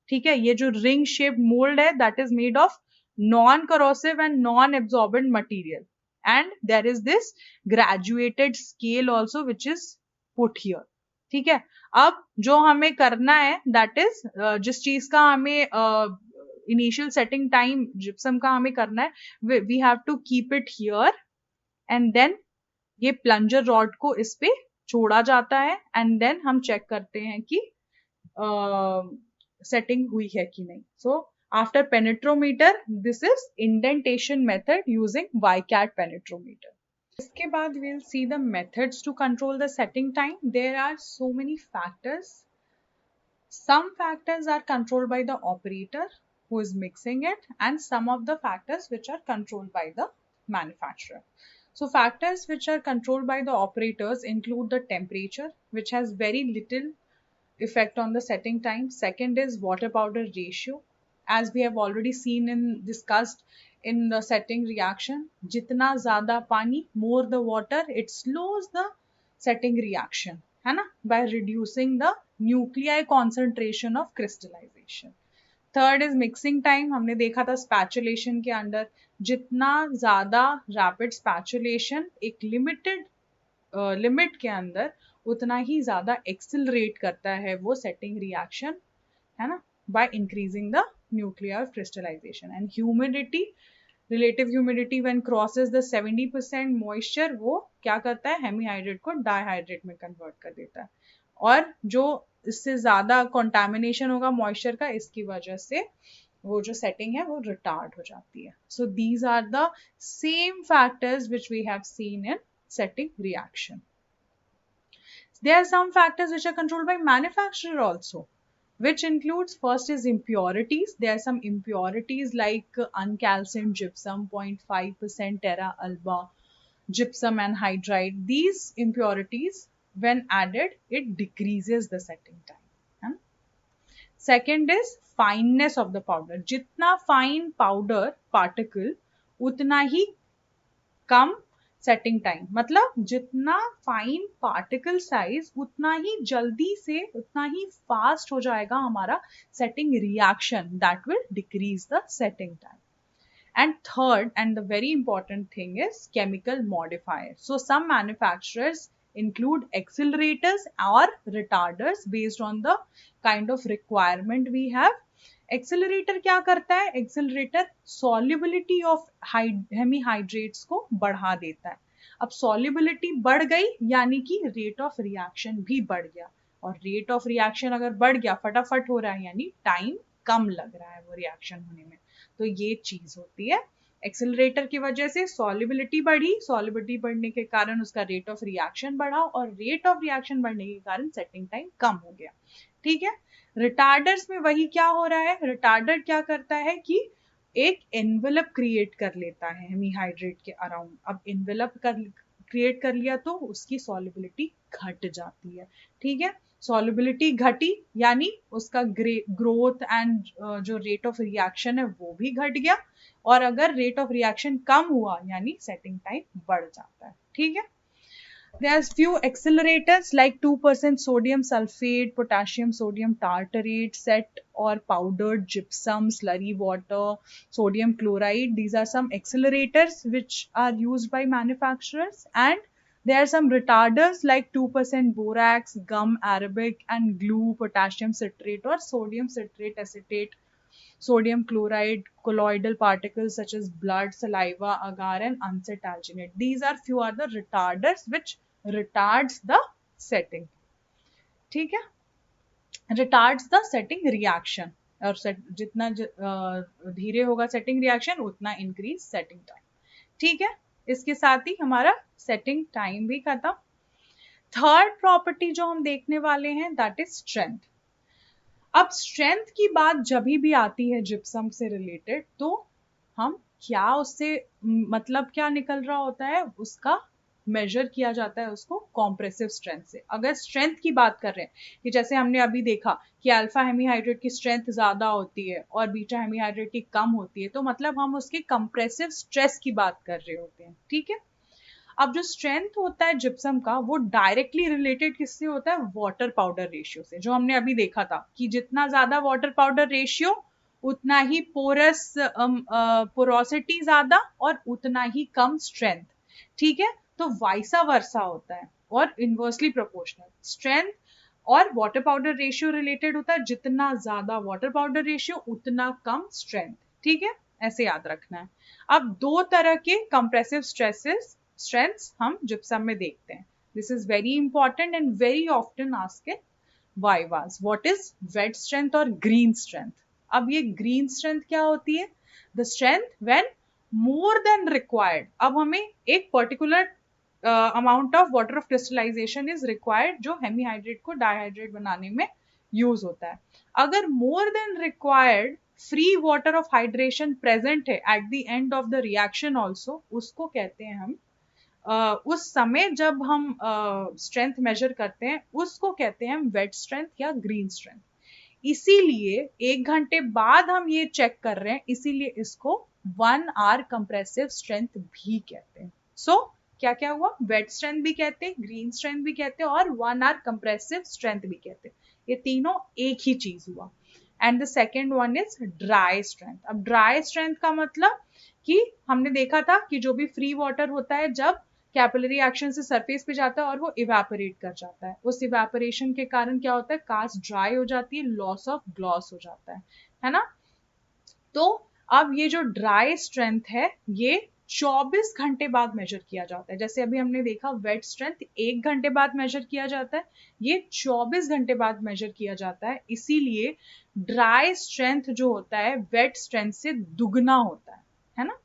Speaker 2: ठीक है, ये जो रिंग शेप मोल्ड है that is made of non corrosive and non absorbent material, and there is this graduated scale also which is put here. ठीक है, अब जो हमें करना है दैट इज जिस चीज का हमें इनिशियल सेटिंग टाइम जिप्सम का हमें करना है, we have to keep it here and then ये प्लंजर रॉड को इस पे छोड़ा जाता है एंड देन हम चेक करते हैं कि सेटिंग हुई है कि नहीं. So after penetrometer this is indentation method using YCAT penetrometer. इसके बाद we'll see the methods to control the setting time. There are so many factors. Some factors are controlled by the operator who is mixing it, and some of the factors which are controlled by the manufacturer. So factors which are controlled by the operators include the temperature, which has very little effect on the setting time. Second is water powder ratio. As we have already seen and discussed in the setting reaction, jitna zyada pani, more the water, it slows the setting reaction, है ना, by reducing the nuclei concentration of crystallization. Third is mixing time. हमने देखा था स्पैचुलेशन के अंदर, जितना ज्यादा rapid स्पैचुलेशन एक लिमिटेड लिमिट के अंदर, उतना ही ज्यादा एक्सिलरेट करता है वो सेटिंग रिएक्शन, है ना, by increasing the nuclear crystallization. And humidity, relative humidity when crosses the 70% moisture, वो क्या करता है, हेमीहाइड्रेट को डाईहाइड्रेट में कन्वर्ट कर देता है. और जो इससे ज्यादा कंटामिनेशन होगा मॉइस्चर का, इसकी वजह से वो जो सेटिंग है वो रिटार्ड हो जाती है. So these are the same factors which we have seen in setting reaction. There are some factors which are controlled by manufacturer also, which includes, first is impurities. There are some impurities like uncalcium gypsum, 0.5% terra alba, gypsum anhydride. These impurities, when added, it decreases the setting time. Second is fineness of the powder. Jitna fine powder particle, उतना ही कम setting time. मतलब जितना fine particle size, उतना ही जल्दी से, उतना ही fast हो जाएगा हमारा setting reaction, that will decrease the setting time. And third, and the very important thing, is chemical modifier. So some manufacturers include accelerators or retarders based on the kind of requirement we have. Accelerator क्या करता है, accelerator solubility of हेमीहाइड्रेट्स को बढ़ा देता है. अब solubility बढ़ गई यानी कि रेट ऑफ रिएक्शन भी बढ़ गया, और रेट ऑफ रिएक्शन अगर बढ़ गया, फटाफट हो रहा है, यानी टाइम कम लग रहा है वो रिएक्शन होने में. तो ये चीज होती है. एक्सेलरेटर की वजह से सॉल्युबिलिटी बढ़ी, सॉल्युबिलिटी बढ़ने के कारण उसका रेट ऑफ रिएक्शन बढ़ा, और रेट ऑफ रिएक्शन बढ़ने के कारण सेटिंग टाइम कम हो गया. ठीक है. रिटार्डर्स में वही क्या हो रहा है, रिटार्डर क्या करता है कि एक एनवेलप क्रिएट कर लेता है हेमीहाइड्रेट के अराउंड. अब एनवेलप क्रिएट कर लिया तो उसकी सॉल्युबिलिटी घट जाती है. ठीक है. सॉल्युबिलिटी घटी यानी उसका ग्रोथ एंड जो रेट ऑफ रिएक्शन है वो भी घट गया, और अगर रेट ऑफ रिएक्शन कम हुआ यानी सेटिंग टाइम बढ़ जाता है. ठीक है. There's few accelerators like 2% sodium sulfate, potassium sodium tartarate, set or powdered gypsum, slurry water, sodium chloride. These are some accelerators which are used by manufacturers. And there are some retarders like 2% borax, gum arabic, and glue, potassium citrate or sodium citrate acetate, sodium chloride, colloidal particles such as blood, saliva, agar, and unsat-alginate. These are few are the retarders which retards the setting. ठीक है. retards the setting reaction, और जितना धीरे होगा setting reaction उतना increase setting time. ठीक है. इसके साथ ही हमारा सेटिंग टाइम भी खत्म. थर्ड प्रॉपर्टी जो हम देखने वाले हैं दैट इज स्ट्रेंथ. अब स्ट्रेंथ की बात जब भी आती है जिप्सम से रिलेटेड, तो हम क्या उससे मतलब क्या निकल रहा होता है, उसका मेजर किया जाता है उसको कॉम्प्रेसिव स्ट्रेंथ से. अगर स्ट्रेंथ की बात कर रहे हैं कि जैसे हमने अभी देखा कि अल्फा हेमीहाइड्रेट की स्ट्रेंथ ज्यादा होती है और बीटा हेमीहाइड्रेट की कम होती है, तो मतलब हम उसके कंप्रेसिव स्ट्रेस की बात कर रहे होते हैं. ठीक है. अब जो स्ट्रेंथ होता है जिप्सम का, वो डायरेक्टली रिलेटेड किससे होता है, वाटर पाउडर रेशियो से. जो हमने अभी देखा था कि जितना ज्यादा वाटर पाउडर रेशियो, उतना ही पोरोसिटी ज्यादा और उतना ही कम स्ट्रेंथ. ठीक है. तो वाइसा वर्सा होता है और इनवर्सली प्रोपोर्शनल. स्ट्रेंथ और वाटर पाउडर रेशियो रिलेटेड होता है, जितना ज्यादा वाटर पाउडर रेशियो उतना कम स्ट्रेंथ, ठीक है, ऐसे याद रखना है। अब दो तरह के कंप्रेसिव स्ट्रेंथ्स हम जिप्सम में देखते हैं। This is very important and very often asked in vivas. What is wet strength और ग्रीन स्ट्रेंथ? अब ये ग्रीन स्ट्रेंथ क्या होती है? The strength when more than required. अब हमें एक particular amount of water of crystallization is required, जो हेमीहाइड्रेट को डाइहाइड्रेट बनाने में यूज होता है। अगर more than required free water of hydration present है at the end of the reaction also, उसको कहते हैं हम उस समय जब हम स्ट्रेंथ मेजर करते हैं उसको कहते हैं हम वेट स्ट्रेंथ या ग्रीन स्ट्रेंथ। इसीलिए 1 घंटे बाद हम ये चेक कर रहे हैं, इसीलिए इसको 1 आवर कंप्रेसिव स्ट्रेंथ भी कहते हैं। सो क्या क्या हुआ? वेट स्ट्रेंथ भी कहते हैं, ग्रीन स्ट्रेंथ भी कहते हैं और 1 आवर कंप्रेसिव स्ट्रेंथ भी कहते हैं। ये तीनों एक ही चीज हुआ। And the second one is dry strength. अब ड्राई स्ट्रेंथ का मतलब कि हमने देखा था कि जो भी फ्री वाटर होता है जब कैपिलरी एक्शन से सरफेस पे जाता है और वो इवेपोरेट कर जाता है, उस इवेपोरेशन के कारण क्या होता है? कास्ट ड्राई हो जाती है, लॉस ऑफ ग्लॉस हो जाता है ना। तो अब ये जो ड्राई स्ट्रेंथ है ये 24 घंटे बाद मेजर किया जाता है। जैसे अभी हमने देखा वेट स्ट्रेंथ 1 घंटे बाद मेजर किया जाता है, ये 24 घंटे बाद मेजर किया जाता है। इसीलिए ड्राई स्ट्रेंथ जो होता है वेट स्ट्रेंथ से दुगना होता है ना।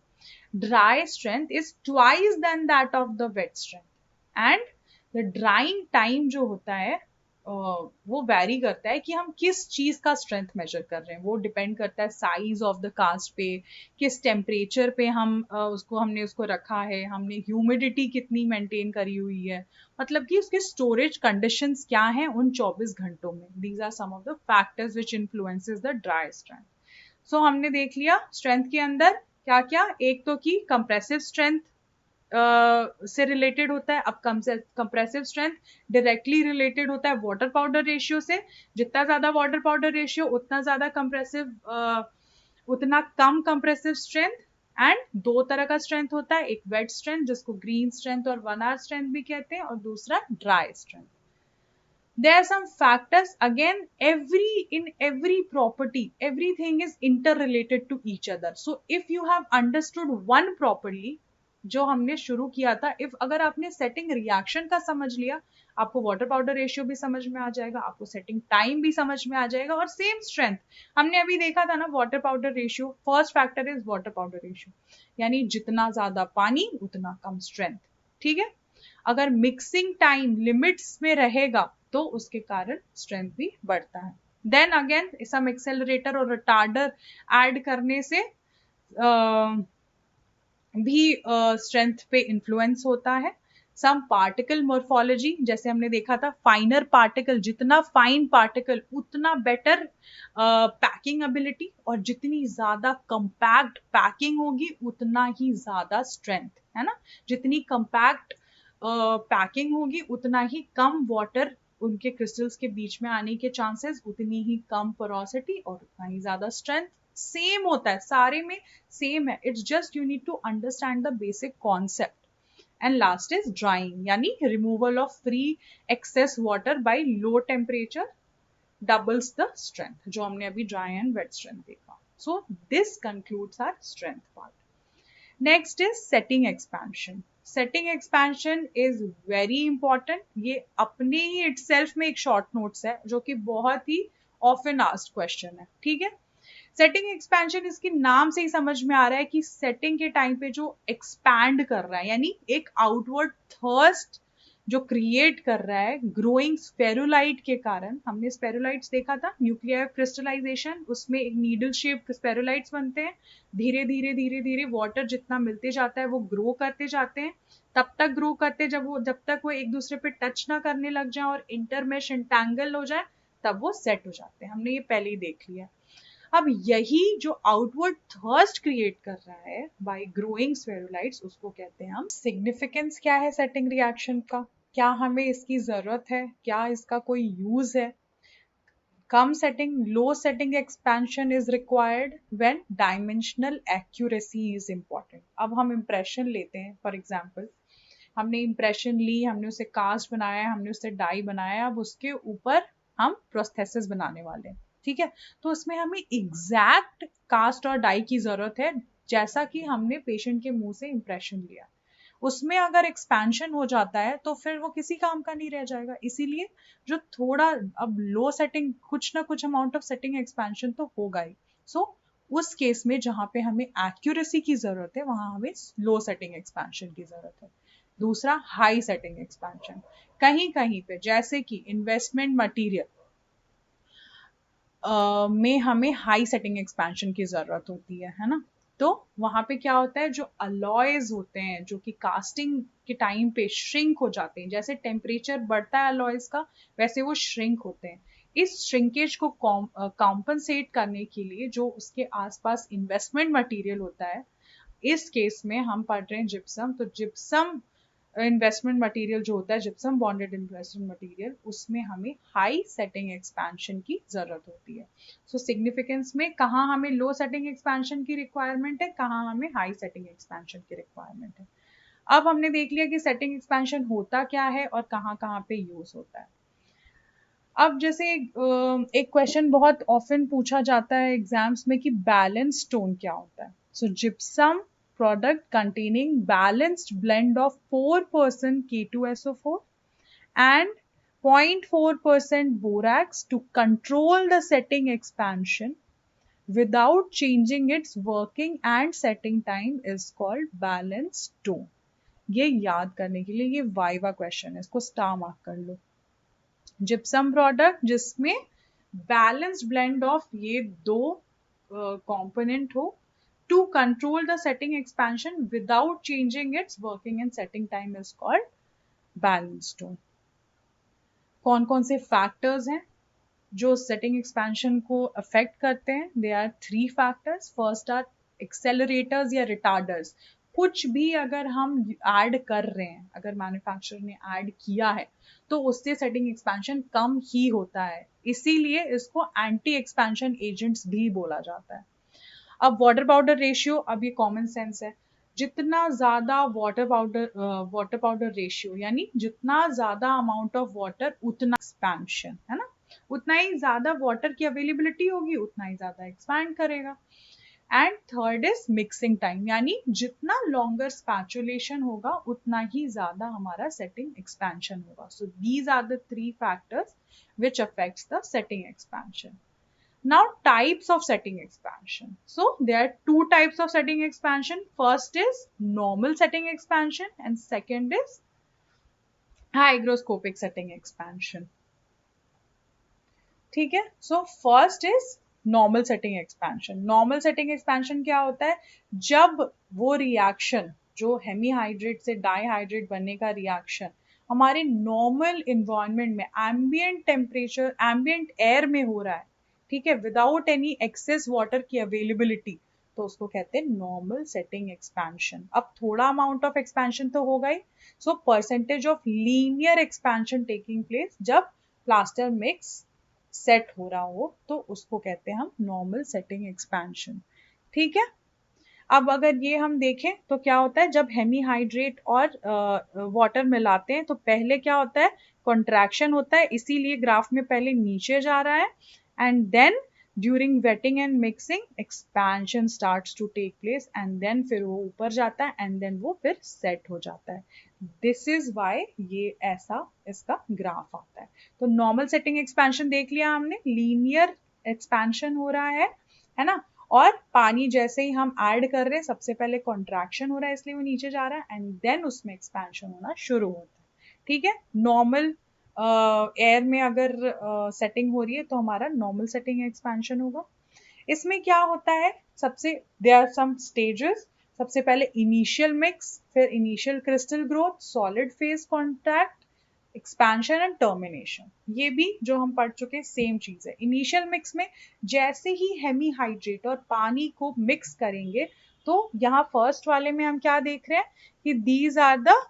Speaker 2: Dry strength is twice than that of the wet strength, and the drying time जो होता है वो वैरी करता है कि हम किस चीज का स्ट्रेंथ मेजर कर रहे हैं। वो डिपेंड करता है साइज ऑफ द कास्ट पे, किस टेम्परेचर पे हमने उसको रखा है, हमने ह्यूमिडिटी कितनी मेंटेन करी हुई है, मतलब कि उसके स्टोरेज कंडीशंस क्या हैं उन 24 घंटों में। These are some of the factors which influences the dry strength. So हमने देख लिया स्ट्रेंथ के अंदर क्या क्या। एक तो कि कंप्रेसिव स्ट्रेंथ से रिलेटेड होता है। अब कंप्रेसिव स्ट्रेंथ डायरेक्टली रिलेटेड होता है वाटर पाउडर रेशियो से। जितना ज्यादा वाटर पाउडर रेशियो उतना ज्यादा उतना कम कंप्रेसिव स्ट्रेंथ। एंड दो तरह का स्ट्रेंथ होता है, एक वेट स्ट्रेंथ जिसको ग्रीन स्ट्रेंथ और 1 आवर स्ट्रेंथ भी कहते हैं, और दूसरा dry strength. There are some factors, again in every property everything is interrelated to each other. So if you have understood one properly, जो हमने शुरू किया था, अगर आपने सेटिंग रिएक्शन का समझ लिया, आपको वाटर पाउडर रेशियो भी समझ में आ जाएगा, आपको सेटिंग टाइम भी समझ में आ जाएगा, और सेम स्ट्रेंथ हमने अभी देखा था ना, water powder ratio. First factor is water powder ratio, यानी जितना ज्यादा पानी उतना कम स्ट्रेंथ, ठीक है। अगर मिक्सिंग टाइम लिमिट्स में रहेगा तो उसके कारण स्ट्रेंथ भी बढ़ता है। देन अगेन सम एक्सेलरेटर और रिटार्डर ऐड करने से भी स्ट्रेंथ पे इन्फ्लुएंस होता है। सम पार्टिकल मॉर्फोलॉजी, जैसे हमने देखा था फाइनर पार्टिकल, जितना फाइन पार्टिकल उतना बेटर पैकिंग एबिलिटी, और जितनी ज्यादा कंपैक्ट पैकिंग होगी उतना ही ज्यादा स्ट्रेंथ, है ना। जितनी कंपैक्ट पैकिंग होगी उतना ही कम वाटर उनके क्रिस्टल्स के बीच में आने के चांसेस, उतनी ही कम पोरोसिटी और उतना ही ज्यादा स्ट्रेंथ। सेम होता है, सारे में सेम है, it's just you need to understand the basic concept. And last is drying, यानी removal of free excess water by low temperature doubles the strength, जो हमने अभी ड्राई एंड वेट स्ट्रेंथ देखा। So this concludes our strength part. Next is setting expansion. Setting expansion is very important. ये अपने ही itself में एक short notes है जो कि बहुत ही ऑफन आस्क्ड क्वेश्चन है, ठीक है। सेटिंग एक्सपेंशन, इसके नाम से ही समझ में आ रहा है कि सेटिंग के टाइम पे जो एक्सपैंड कर रहा है, यानी एक आउटवर्ड थर्स्ट जो क्रिएट कर रहा है ग्रोइंग स्पेरुलाइट के कारण। हमने स्पेरुलाइट्स देखा था, न्यूक्लियर क्रिस्टलाइजेशन, उसमें एक नीडल शेप स्पेरुलाइट्स बनते हैं। धीरे धीरे धीरे धीरे वाटर जितना मिलते जाता है वो ग्रो करते जाते हैं, तब तक ग्रो करते जब तक वो एक दूसरे पे टच ना करने लग जाए और इंटरमेश इंटैंगल हो जाए, तब वो सेट हो जाते हैं। हमने ये पहले ही देख लिया। अब यही जो आउटवर्ड थर्स्ट क्रिएट कर रहा है बाय ग्रोइंग स्पेरुलाइट्स, उसको कहते हैं हम। सिग्निफिकेंस क्या है सेटिंग रिएक्शन का, क्या हमें इसकी जरूरत है, क्या इसका कोई यूज है? कम setting, low setting expansion is required when dimensional accuracy is important. अब हम इंप्रेशन लेते हैं, फॉर एग्जांपल हमने इम्प्रेशन ली, हमने उसे कास्ट बनाया, हमने उससे डाई बनाया, अब उसके ऊपर हम प्रोस्थेसिस बनाने वाले हैं, ठीक है। तो उसमें हमें एग्जैक्ट कास्ट और डाई की जरूरत है, जैसा कि हमने पेशेंट के मुंह से इम्प्रेशन लिया। उसमें अगर एक्सपेंशन हो जाता है तो फिर वो किसी काम का नहीं रह जाएगा। इसीलिए जो थोड़ा अब लो सेटिंग, कुछ ना कुछ अमाउंट ऑफ सेटिंग एक्सपेंशन तो होगा ही। सो उस केस में जहां पे हमें एक्यूरेसी की जरूरत है वहां हमें लो सेटिंग एक्सपेंशन की जरूरत है। दूसरा हाई सेटिंग एक्सपेंशन, कहीं कहीं पे जैसे कि इन्वेस्टमेंट मटेरियल में हमें हाई सेटिंग एक्सपेंशन की जरूरत होती है ना। तो वहां पे क्या होता है, जो अलॉयज होते हैं जो कि कास्टिंग के टाइम पे श्रिंक हो जाते हैं, जैसे टेम्परेचर बढ़ता है अलॉयज का वैसे वो श्रिंक होते हैं। इस श्रिंकेज को कॉम्पनसेट करने के लिए जो उसके आसपास इन्वेस्टमेंट मटेरियल होता है, इस केस में हम पढ़ रहे हैं जिप्सम। तो जिप्सम इन्वेस्टमेंट मटेरियल जो होता है, जिप्सम बॉन्डेड इन्वेस्टमेंट मटेरियल, उसमें हमें हाई सेटिंग एक्सपेंशन की जरूरत होती है। सो सिग्निफिकेंस में कहाँ हमें लो सेटिंग एक्सपेंशन की रिक्वायरमेंट है, कहाँ हमें हाई सेटिंग एक्सपेंशन की रिक्वायरमेंट है। अब हमने देख लिया कि सेटिंग एक्सपेंशन होता क्या है और कहाँ कहाँ पे यूज होता है। अब जैसे एक क्वेश्चन बहुत ऑफन पूछा जाता है एग्जाम्स में कि बैलेंस टोन क्या होता है। So gypsum product containing balanced blend of 4% K2SO4 and 0.4% borax to control the setting expansion without changing its working and setting time is called balanced tone. ये याद करने के लिए ये वाइवा क्वेश्चन है, इसको स्टार मार्क कर लो। जिप्सम प्रोडक्ट जिसमें बैलेंस्ड ब्लेंड ऑफ ये दो कंपोनेंट हो to control the setting expansion without changing its working and setting time is called balanced tone. कौन कौन से फैक्टर्स हैं जो सेटिंग एक्सपेंशन को अफेक्ट करते हैं? They are 3 factors. First are accelerators या रिटार्डर्स। कुछ भी अगर हम ऐड कर रहे हैं, अगर मैन्युफैक्चरर ने ऐड किया है तो उससे सेटिंग एक्सपेंशन कम ही होता है, इसीलिए इसको एंटी एक्सपेंशन एजेंट्स भी बोला जाता है। अब वाटर पाउडर रेशियो, अब ये कॉमन सेंस है, जितना ज्यादा वाटर पाउडर रेशियो यानी जितना ज्यादा अमाउंट ऑफ वाटर उतना एक्सपेंशन है ना, उतना ही ज्यादा वाटर की अवेलेबिलिटी होगी उतना ही ज्यादा एक्सपैंड करेगा। And third is mixing time, यानी जितना लॉन्गर स्पैचुलेशन होगा उतना ही ज्यादा हमारा सेटिंग एक्सपेंशन होगा। So these are the 3 factors which affects the setting expansion. Now types of setting expansion. So there are 2 types of setting expansion. First is normal setting expansion and second is hygroscopic setting expansion. ठीक है, so first is normal setting expansion. Normal setting expansion क्या होता है? जब वो reaction जो hemihydrate से dihydrate बनने का रिएक्शन हमारे नॉर्मल इन्वायरमेंट में एम्बिएंट टेम्परेचर, एम्बिएंट एयर में हो रहा है, ठीक है, विदाउट एनी एक्सेस वाटर की अवेलेबिलिटी, तो उसको कहते हैं नॉर्मल सेटिंग एक्सपेंशन। अब थोड़ा अमाउंट ऑफ एक्सपेंशन तो होगा ही, so percentage of linear expansion taking place जब प्लास्टर मिक्स सेट हो रहा हो तो उसको कहते हैं हम नॉर्मल सेटिंग एक्सपेंशन, ठीक है। अब अगर ये हम देखें तो क्या होता है, जब हेमीहाइड्रेट और वाटर मिलाते हैं तो पहले क्या होता है, कॉन्ट्रैक्शन होता है, इसीलिए ग्राफ में पहले नीचे जा रहा है, and then during wetting and mixing expansion starts to take place and then फिर वो ऊपर जाता है and then वो फिर set हो जाता है। This is why ये ऐसा इसका ग्राफ आता है। तो normal setting expansion देख लिया हमने, linear expansion हो रहा है ना, और पानी जैसे ही हम ऐड कर रहे हैं सबसे पहले कॉन्ट्रैक्शन हो रहा है इसलिए वो नीचे जा रहा है एंड देन उसमें एक्सपेंशन होना शुरू होता है, ठीक है। नॉर्मल एयर में अगर सेटिंग हो रही है तो हमारा नॉर्मल सेटिंग एक्सपेंशन होगा। इसमें क्या होता है, सबसे देयर आर सम स्टेजेस। सबसे पहले इनिशियल मिक्स, फिर initial crystal growth, solid phase contact, expansion and termination. ये भी जो हम पढ़ चुके हैं सेम चीज है। इनिशियल मिक्स में जैसे ही हेमीहाइड्रेट और पानी को मिक्स करेंगे तो यहाँ फर्स्ट वाले में हम क्या देख रहे हैं कि these are the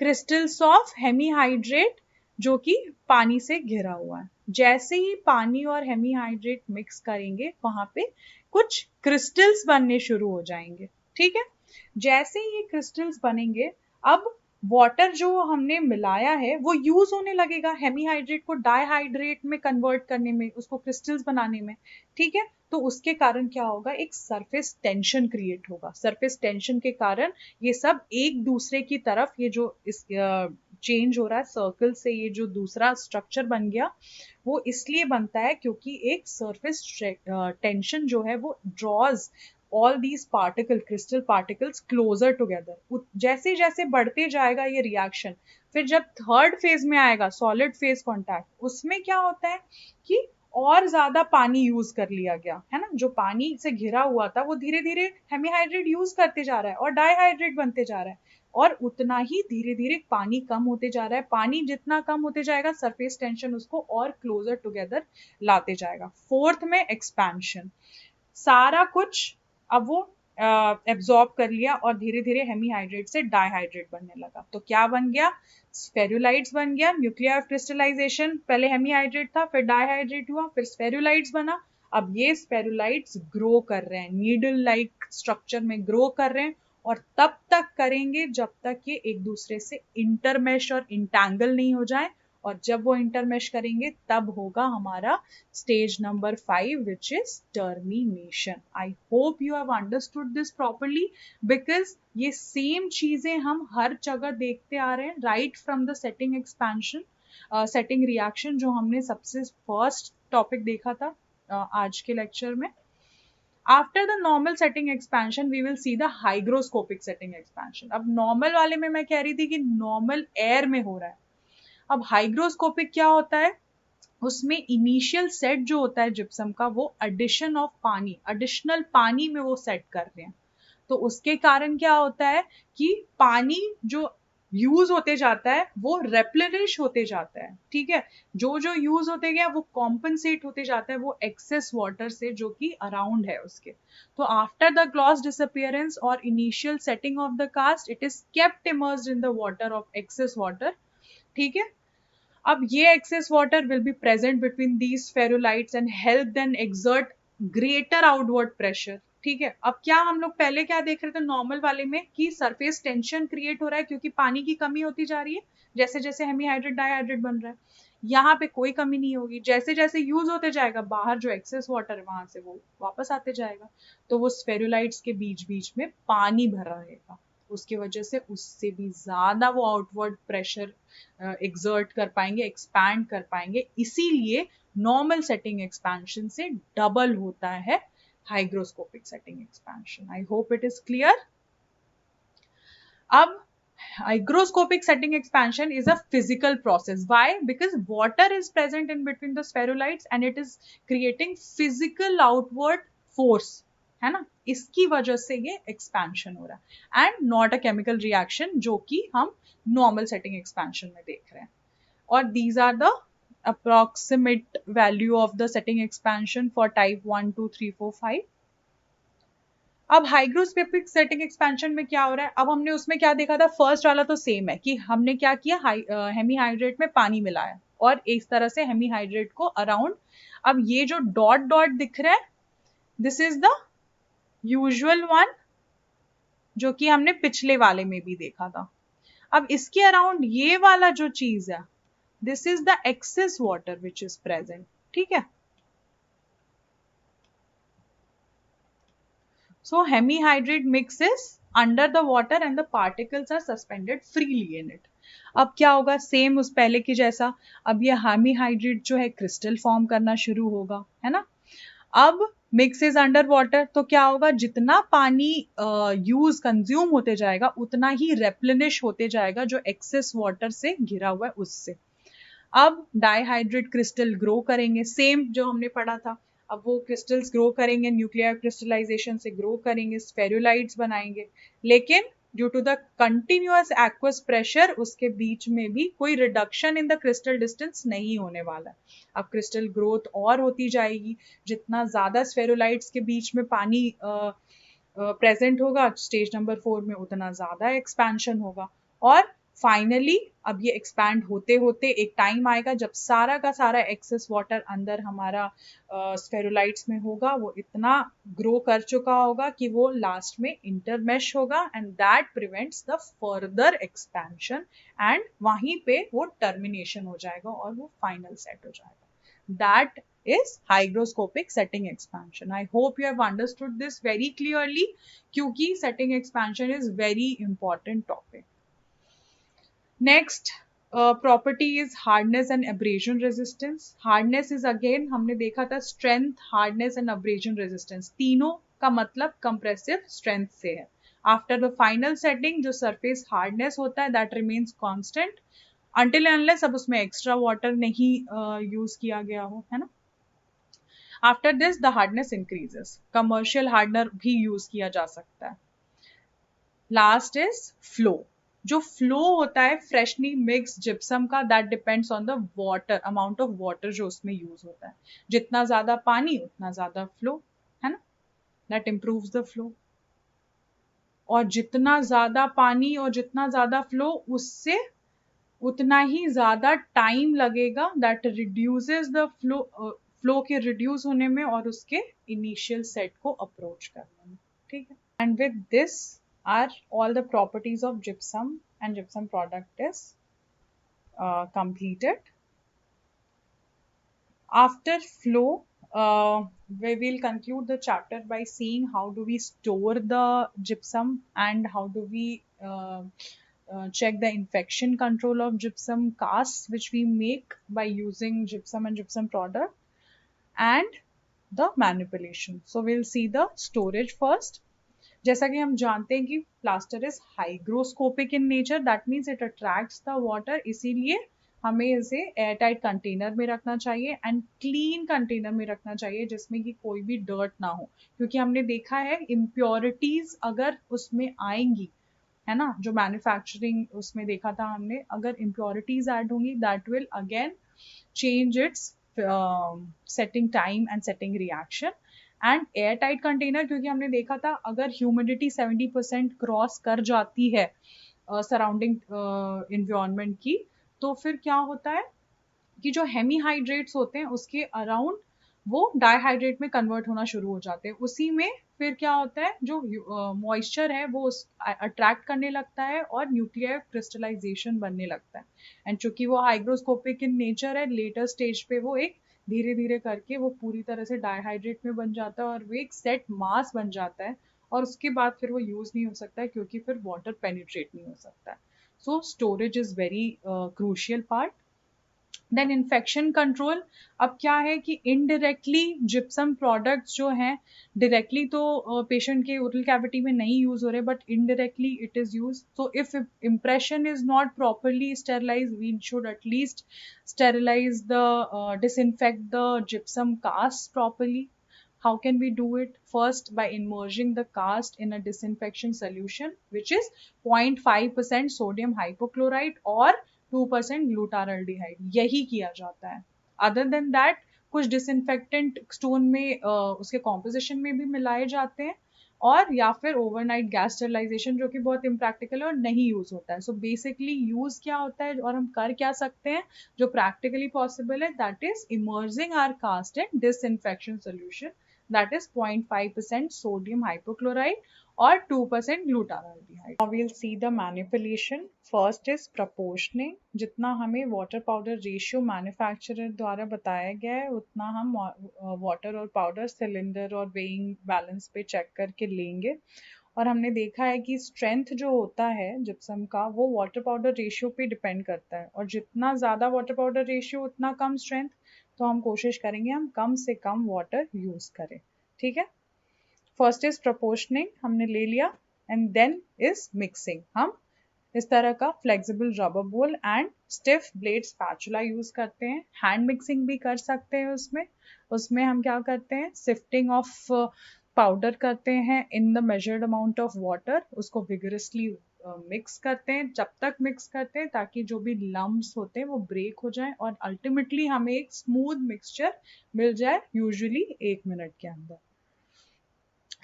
Speaker 2: crystals of hemihydrate जो कि पानी से घिरा हुआ है। जैसे ही पानी और हेमीहाइड्रेट मिक्स करेंगे वहां पे कुछ क्रिस्टल्स बनने शुरू हो जाएंगे, ठीक है। जैसे ही ये क्रिस्टल्स बनेंगे अब वाटर जो हमने मिलाया है वो यूज होने लगेगा हेमीहाइड्रेट को डाईहाइड्रेट में कन्वर्ट करने में, उसको क्रिस्टल्स बनाने में, ठीक है। तो उसके कारण क्या होगा, एक सरफेस टेंशन क्रिएट होगा। सरफेस टेंशन के कारण ये सब एक दूसरे की तरफ, ये जो इस चेंज हो रहा है सर्कल से, ये जो दूसरा स्ट्रक्चर बन गया वो इसलिए बनता है क्योंकि एक सरफेस टेंशन जो है वो drawers all these particle crystal particles closer together। जैसे जैसे बढ़ते जाएगा ये रिएक्शन, फिर जब थर्ड फेज में आएगा सॉलिड फेज कांटेक्ट, उसमें क्या होता है कि और ज्यादा पानी यूज कर लिया गया है ना। जो पानी से घिरा हुआ था वो धीरे धीरे हेमीहाइड्रेट यूज करते जा रहा है और डाईहाइड्रेट बनते जा रहा है, और उतना ही धीरे धीरे पानी कम होते जा रहा है। पानी जितना कम होते जाएगा सरफेस टेंशन उसको और क्लोजर टुगेदर लाते जाएगा। फोर्थ में एक्सपेंशन, सारा कुछ अब वो एब्जॉर्ब कर लिया और धीरे धीरे हेमीहाइड्रेट से डाईहाइड्रेट बनने लगा। तो क्या बन गया, स्फेरुलाइट्स बन गया। न्यूक्लियर क्रिस्टलाइजेशन, पहले हेमीहाइड्रेट था फिर डाईहाइड्रेट हुआ फिर स्फेरुलाइट्स बना। अब ये स्फेरुलाइट्स ग्रो कर रहे हैं, नीडल लाइक स्ट्रक्चर में ग्रो कर रहे हैं, और तब तक करेंगे जब तक ये एक दूसरे से इंटरमेश और इंटैंगल नहीं हो जाए, और जब वो इंटरमेश करेंगे तब होगा हमारा stage number 5 which is termination। I hope you have understood this properly because ये सेम चीजें हम हर जगह देखते आ रहे हैं right from the setting expansion setting reaction, जो हमने सबसे फर्स्ट टॉपिक देखा था आज के लेक्चर में। After the normal setting expansion, we will see the hygroscopic setting expansion। अब नॉर्मल वाले में मैं कह रही थी कि नॉर्मल एयर में हो रहा है, अब हाइग्रोस्कोपिक क्या होता है, उसमें इनिशियल सेट जो होता है जिप्सम का वो एडिशन ऑफ पानी, एडिशनल पानी में वो सेट कर रहे हैं। तो उसके कारण क्या होता है कि पानी जो यूज होते जाता है वो रेप्लेनिश होते जाता है, ठीक है। जो जो यूज होते गया वो कॉम्पनसेट होते जाता है वो एक्सेस वाटर से जो कि अराउंड है उसके। तो आफ्टर द ग्लॉस डिसअपियरेंस और initial setting of the cast, it is kept immersed in the water of excess water, ठीक है। अब ये excess water will be present between these ferrulites and help them exert greater outward pressure, ठीक है। अब क्या हम लोग पहले क्या देख रहे थे नॉर्मल वाले में कि सरफेस टेंशन क्रिएट हो रहा है क्योंकि पानी की कमी होती जा रही है, जैसे जैसे हेमीहाइड्रेट डाईहाइड्रेट बन रहा है। यहाँ पे कोई कमी नहीं होगी, जैसे जैसे यूज होते जाएगा बाहर जो एक्सेस वाटर है वहां से वो वापस आते जाएगा, तो वो स्फेरुलाइट्स के बीच बीच में पानी भरा रहेगा, उसकी वजह से उससे भी ज्यादा वो आउटवर्ड प्रेशर एक्सर्ट कर पाएंगे, एक्सपैंड कर पाएंगे। इसीलिए नॉर्मल सेटिंग एक्सपेंशन से डबल होता है hygroscopic setting expansion. I hope it is clear. अब hygroscopic setting expansion is a physical process। Why? Because water is present in between the spherulites and it is creating physical outward force, है ना, इसकी वजह से ये expansion हो रहा है, and not a chemical reaction जो कि हम नॉर्मल सेटिंग एक्सपेंशन में देख रहे हैं। और these are the approximate value of the setting expansion for type 1 2 3 4 5। अब हाइग्रोस्कोपिक सेटिंग एक्सपेंशन में क्या हो रहा है, अब हमने उसमें क्या देखा था, फर्स्ट वाला तो सेम है कि हमने क्या किया, हेमीहाइड्रेट में पानी मिलाया और इस तरह से हेमीहाइड्रेट को अराउंड। अब ये जो डॉट डॉट दिख रहा है, this is the usual one जो कि हमने पिछले वाले में भी देखा था। अब इसके अराउंड ये वाला जो चीज है, this is the excess water which is present, ठीक है। So hemihydrate mix is under the water and the particles are suspended freely in it। अब क्या होगा, सेम उस पहले की जैसा, अब ये हेमीहाइड्रेट जो है क्रिस्टल फॉर्म करना शुरू होगा, है ना। अब मिक्स इज अंडर वाटर, तो क्या होगा, जितना पानी यूज कंज्यूम होते जाएगा उतना ही रेप्लेनिश होते जाएगा जो एक्सेस वाटर से घिरा हुआ है उससे। अब डाईहाइड्रेट क्रिस्टल ग्रो करेंगे, सेम जो हमने पढ़ा था। अब वो क्रिस्टल्स ग्रो करेंगे, न्यूक्लियर क्रिस्टलाइजेशन से ग्रो करेंगे, स्फेरुलाइट्स बनाएंगे, लेकिन due to the continuous aqueous pressure उसके बीच में भी कोई reduction in the crystal distance नहीं होने वाला है। अब क्रिस्टल ग्रोथ और होती जाएगी, जितना ज्यादा स्फेरुलाइट्स के बीच में पानी प्रेजेंट होगा स्टेज नंबर 4 में, उतना ज्यादा एक्सपेंशन होगा। और फाइनली अब ये एक्सपैंड होते होते एक टाइम आएगा जब सारा का सारा एक्सेस वाटर अंदर हमारा स्फेरोलाइट्स में होगा, वो इतना ग्रो कर चुका होगा कि वो लास्ट में इंटरमेश होगा and that prevents the further expansion and वहीं पे वो टर्मिनेशन हो जाएगा और वो फाइनल सेट हो जाएगा. That is hygroscopic setting expansion. I hope you have understood this very clearly क्योंकि setting expansion is very important topic. Next property is hardness and abrasion resistance. Hardness is again हमने देखा था strength, hardness and abrasion resistance. तीनों का मतलब compressive strength से है. After the final setting जो surface hardness होता है that remains constant until and unless अब उसमें extra water नहीं use किया गया हो, है ना. After this the hardness increases. Commercial hardener भी use किया जा सकता है. Last is flow. जो flow होता है freshly mixed gypsum का that depends on the water, amount of water जो उसमें use होता है. जितना ज़्यादा पानी उतना ज़्यादा flow, है ना. That improves the flow. और जितना ज़्यादा पानी और जितना ज़्यादा flow उससे उतना ही ज़्यादा time लगेगा. That reduces the फ्लो के रिड्यूस होने में और उसके इनिशियल सेट को अप्रोच करने में. ठीक है. And with this are all the properties of gypsum and gypsum product is completed. After flow, we will conclude the chapter by seeing how do we store the gypsum and how do we check the infection control of gypsum casts which we make by using gypsum and gypsum product. And the manipulation. So we'll see the storage first. जैसा कि हम जानते हैं कि plaster is hygroscopic in nature, that means it attracts the water, इसीलिए हमें इसे airtight container में रखना चाहिए and clean container में रखना चाहिए जिसमें कि कोई भी dirt ना हो, क्योंकि हमने देखा है impurities अगर उसमें आएंगी, है ना, जो manufacturing उसमें देखा था हमने, अगर impurities add होंगी that will again change its setting time and setting reaction. And airtight container क्योंकि हमने देखा था अगर humidity 70% क्रॉस कर जाती है सराउंडिंग environment की, तो फिर क्या होता है कि जो हेमीहाइड्रेट्स होते हैं उसके अराउंड वो डाईहाइड्रेट में कन्वर्ट होना शुरू हो जाते हैं. उसी में फिर क्या होता है, जो मॉइस्चर है वो अट्रैक्ट करने लगता है और न्यूक्लियर क्रिस्टलाइजेशन बनने लगता है. एंड चूंकि वो हाइग्रोस्कोपिक इन नेचर है, लेटर स्टेज पे वो एक धीरे धीरे करके वो पूरी तरह से डाईहाइड्रेट में बन जाता है और वो एक सेट मास बन जाता है और उसके बाद फिर वो यूज नहीं हो सकता है क्योंकि फिर वाटर पेनिट्रेट नहीं हो सकता है. So storage is very crucial part. Then infection control. अब क्या है कि इनडायरेक्टली जिप्सम प्रोडक्ट्स जो हैं डायरेक्टली तो पेशेंट के ओरल कैविटी में नहीं यूज हो रहे, but indirectly it is use. So if impression is not properly sterilize, we should at least sterilize the disinfect the gypsum cast properly. How can we do it? First, by immersing the cast in a disinfection solution which is 0.5% sodium hypochlorite or 2% glutaraldehyde. यही किया जाता है. Other than that, कुछ disinfectant stone में उसके composition में भी मिलाए जाते हैं और या फिर ओवरनाइट गैस स्टरलाइजेशन जो कि बहुत इम्प्रैक्टिकल है और नहीं यूज होता है. सो बेसिकली यूज क्या होता है और हम कर क्या सकते हैं जो प्रैक्टिकली पॉसिबल है, that is emerging our cast in disinfection solution that is 0.5% sodium hypochlorite or 2% glutaraldehyde. Now we'll see the manipulation. First is proportioning. जितना हमें water powder ratio manufacturer द्वारा बताया गया है उतना हम water और powder cylinder और weighing balance पे check करके लेंगे. और हमने देखा है कि strength जो होता है gypsum का वो water powder ratio पे depend करता है और जितना ज़्यादा water powder ratio उतना कम strength. तो हम कोशिश करेंगे हम कम से कम वाटर यूज करें. ठीक है. फर्स्ट इज प्रोपोर्शनिंग, हमने ले लिया. And then is mixing. हम इस तरह का flexible rubber bowl and stiff blade spatula use करते हैं. हैंड मिक्सिंग भी कर सकते हैं. उसमें हम क्या करते हैं, सिफ्टिंग ऑफ पाउडर करते हैं in the measured amount of water. उसको विगरसली मिक्स करते हैं. जब तक मिक्स करते हैं ताकि जो भी लम्ब्स होते हैं वो ब्रेक हो जाए और अल्टीमेटली हमें एक स्मूथ मिक्सचर मिल जाए, यूजुअली 1 मिनट के अंदर.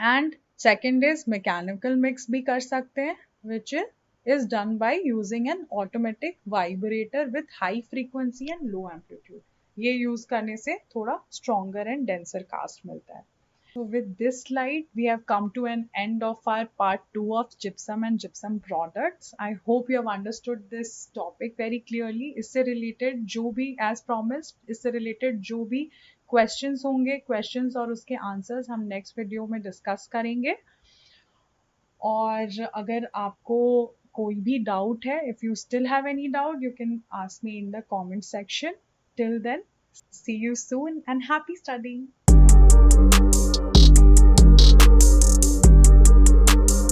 Speaker 2: And second is mechanical mix भी कर सकते हैं which is is done by using an automatic vibrator with high frequency and low amplitude. ये use करने से थोड़ा stronger and denser cast मिलता है. So with this slide, we have come to an end of our part 2 of gypsum and gypsum products. I hope you have understood this topic very clearly. इससे related जो भी as promised, इससे related जो भी questions होंगे, questions और उसके answers हम next video में discuss करेंगे. और अगर आपको कोई भी doubt है, if you still have any doubt, you can ask me in the comment section. Till then, see you soon and happy studying.